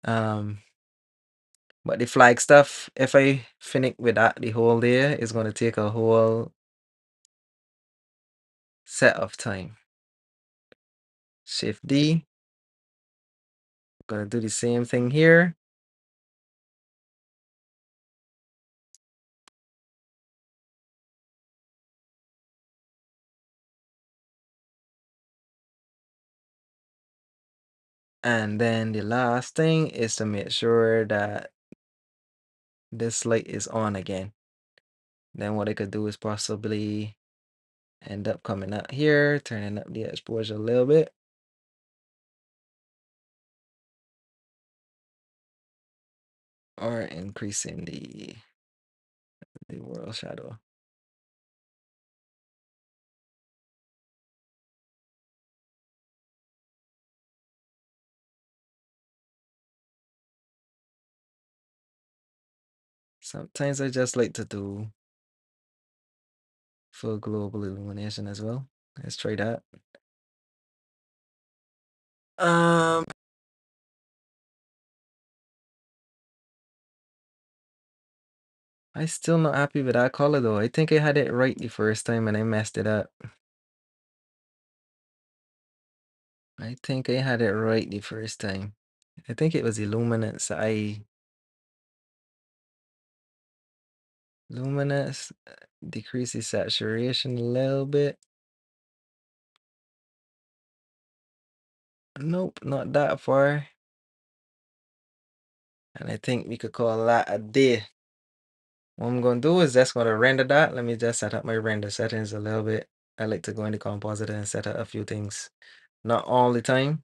But the flag stuff, if I finish with that the whole day, it's gonna take a whole set of time. Shift D. Gonna do the same thing here. And then the last thing is to make sure that this light is on again. Then what I could do is possibly end up coming out here, turning up the exposure a little bit. Or increasing the world shadow. Sometimes I just like to do full global illumination as well. Let's try that. I still not happy with that color though. I think I had it right the first time and I messed it up. I think I had it right the first time. I think it was Illuminance. Luminance. decrease the saturation a little bit. Nope, not that far. And I think we could call that a day. What I'm going to do is just going to render that. Let me just set up my render settings a little bit. I like to go into compositor and set up a few things. Not all the time.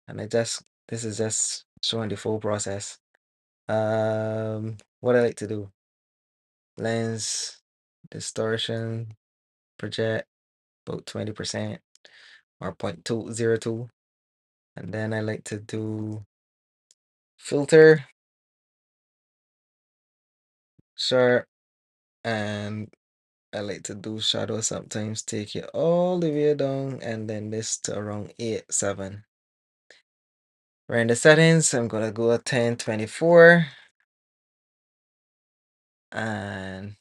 And this is just showing the full process. What I like to do, lens, distortion, project, about 20% or 0.202. And then I like to do filter, sharp, and I like to do shadow sometimes, take it all the way down, and then this to around 8, 7. Render settings, I'm gonna go at 1024, and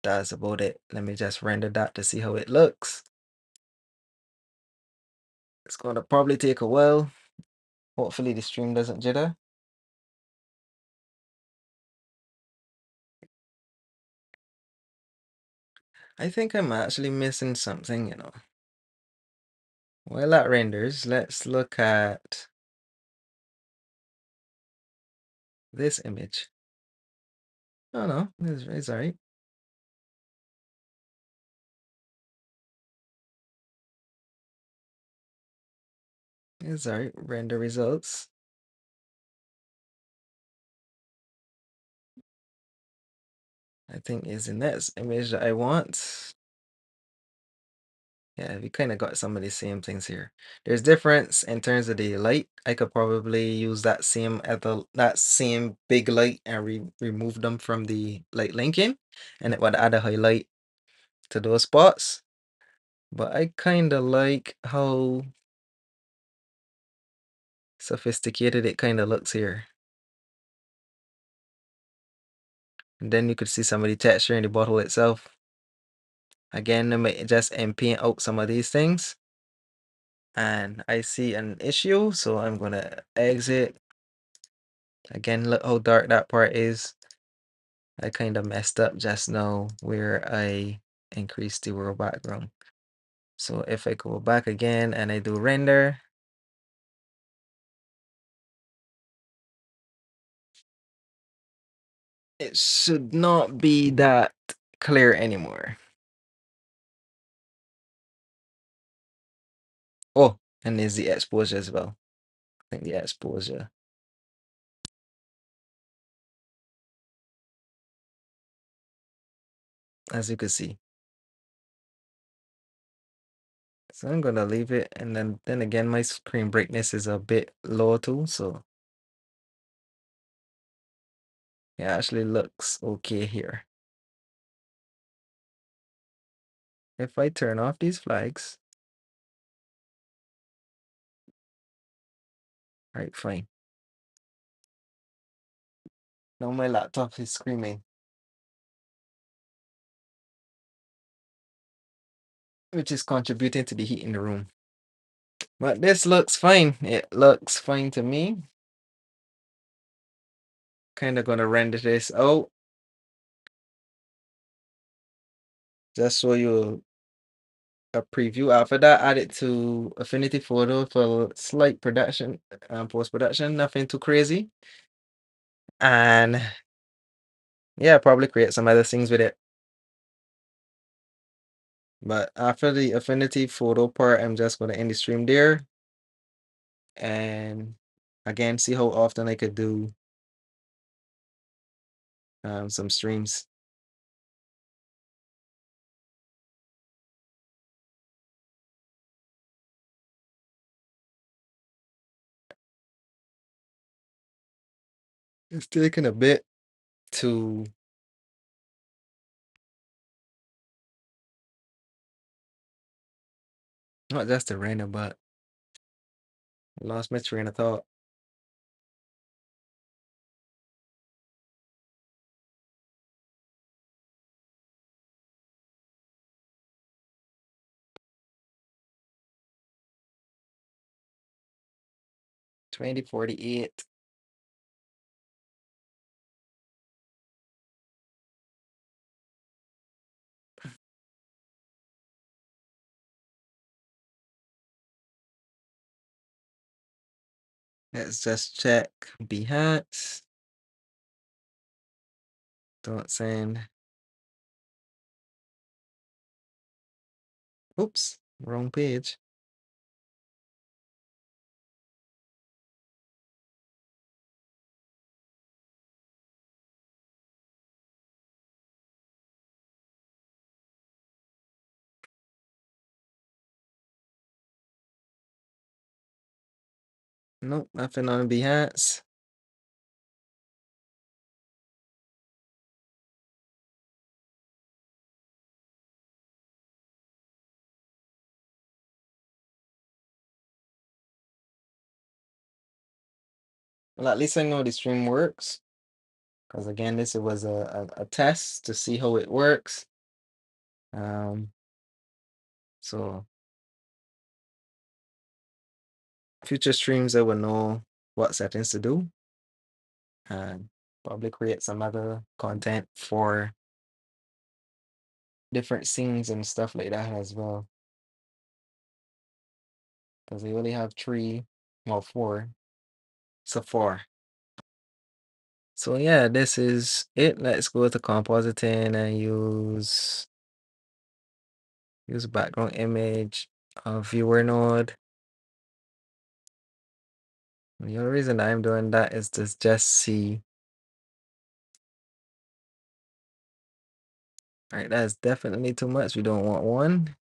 that's about it. Let me just render that to see how it looks. It's gonna probably take a while. Hopefully the stream doesn't jitter. I think I'm actually missing something, you know. While that renders, let's look at this image. Oh no, it's all right. It's all right. Render results. I think is the next image that I want. Yeah, we kind of got some of the same things here. There's difference in terms of the light. I could probably use that same that same big light and remove them from the light linking, and it would add a highlight to those spots. But I kind of like how sophisticated it kind of looks here. And then you could see some of the texture in the bottle itself. Again, let me just paint out some of these things. And I see an issue, so I'm gonna exit. Again, look how dark that part is. I kind of messed up just now where I increased the world background. So if I go back again and I do render, it should not be that clear anymore. Oh, and there's the exposure as well. I think the exposure. As you can see. So I'm gonna leave it, and then again my screen brightness is a bit low too, so it actually looks okay here. If I turn off these flags, right, fine. Now my laptop is screaming, which is contributing to the heat in the room. But this looks fine. It looks fine to me. Kind of gonna render this out. Just show you a preview. After that, add it to Affinity Photo for slight production and post-production. Nothing too crazy. And yeah, probably create some other things with it. But after the Affinity Photo part, I'm just gonna end the stream there. And again, see how often I could do some streams. It's taking a bit to not just to render, but I lost my train of thought. 2048. Let's just check Behance. Don't send. Oops, wrong page. Nope, nothing on Behance. Well, at least I know the stream works. Because again, this was a test to see how it works. So future streams I will know what settings to do and probably create some other content for different scenes and stuff like that as well. Because they only have three, well, four. So four. So yeah, this is it. Let's go to compositing and use background image of viewer node. The only reason I'm doing that is to just see. All right, that's definitely too much. We don't want one.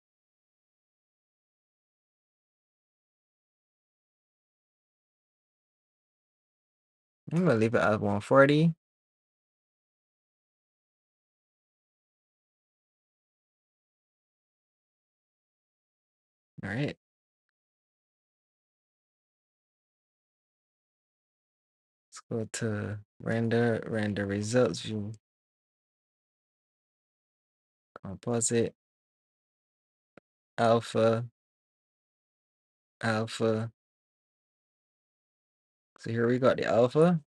I'm gonna leave it at 140. All right. Let's go to render results view, composite, alpha, alpha. So here we got the alpha.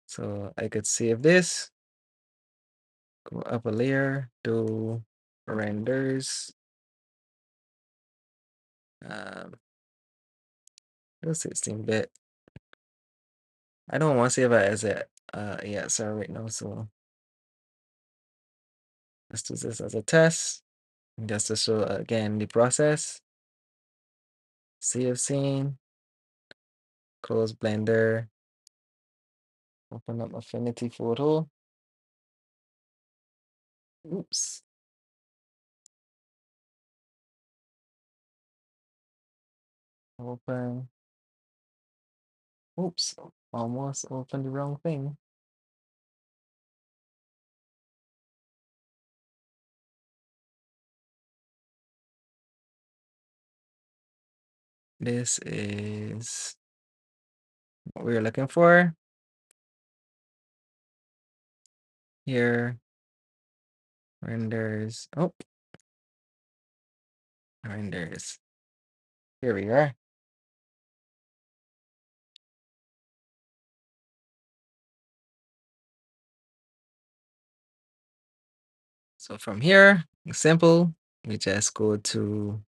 So I could save this, go up a layer, do renders. 16-bit. I don't want to save it as a EXR right now, so let's do this as a test. Just to show again the process. Save scene, close Blender, open up Affinity Photo. Oops. Open. Oops, almost opened the wrong thing. This is what we're looking for. Here, renders. Oh, renders. Here we are. So from here, simple. We just go to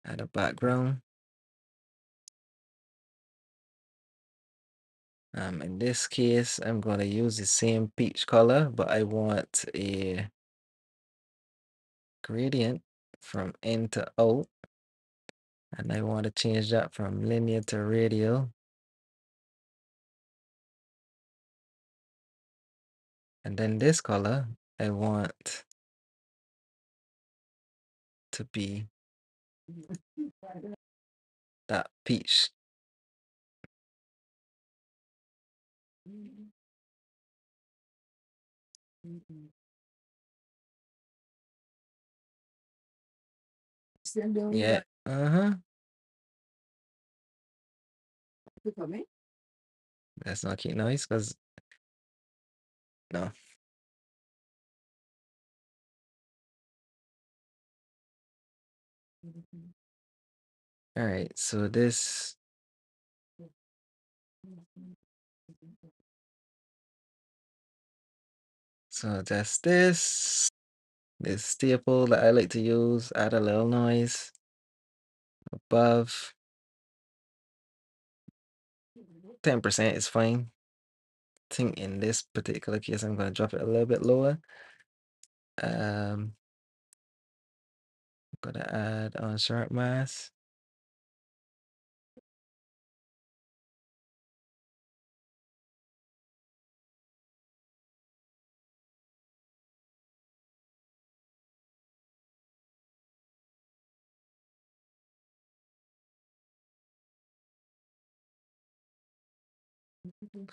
add a background. In this case, I'm going to use the same peach color, but I want a gradient from in to out. And I want to change that from linear to radial. And then this color, I want to be that peach. Yeah. Uh-huh. That's not keep noise because no. All right, so this that's this staple that I like to use, add a little noise above. 10% is fine. I think in this particular case, I'm gonna drop it a little bit lower. I'm gonna add on sharp mask.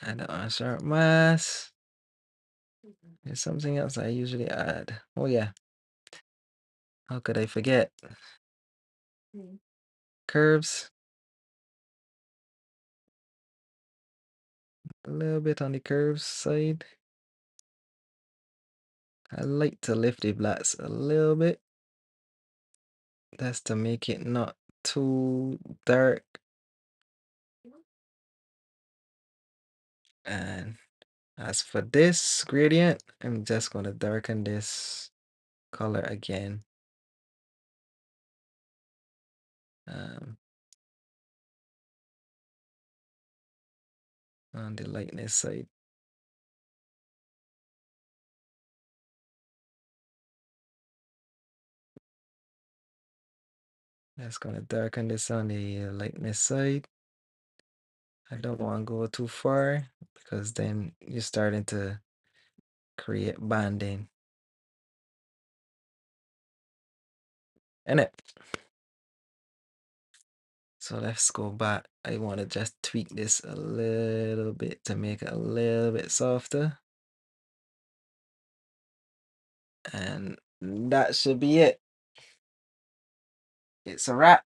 Add on sharp mask. There's something else I usually add. Oh yeah, how could I forget? Curves. A little bit on the curves side. I like to lift the blacks a little bit. That's to make it not too dark. And as for this gradient, I'm just going to darken this color again. On the lightness side. That's going to darken this on the lightness side. I don't want to go too far because then you're starting to create banding. And it. So let's go back. I want to just tweak this a little bit to make it a little bit softer. And that should be it. It's a wrap.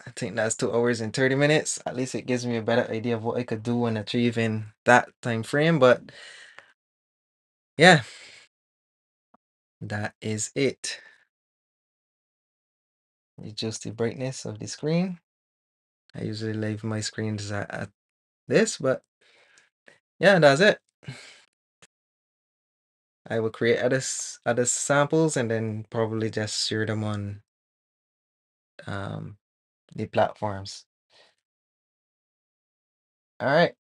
I think that's 2 hours and 30 minutes. At least it gives me a better idea of what I could do when achieving that time frame. But yeah, that is it. Adjust the brightness of the screen. I usually leave my screens at this, but yeah, that's it. I will create other samples and then probably just share them on the platforms. All right.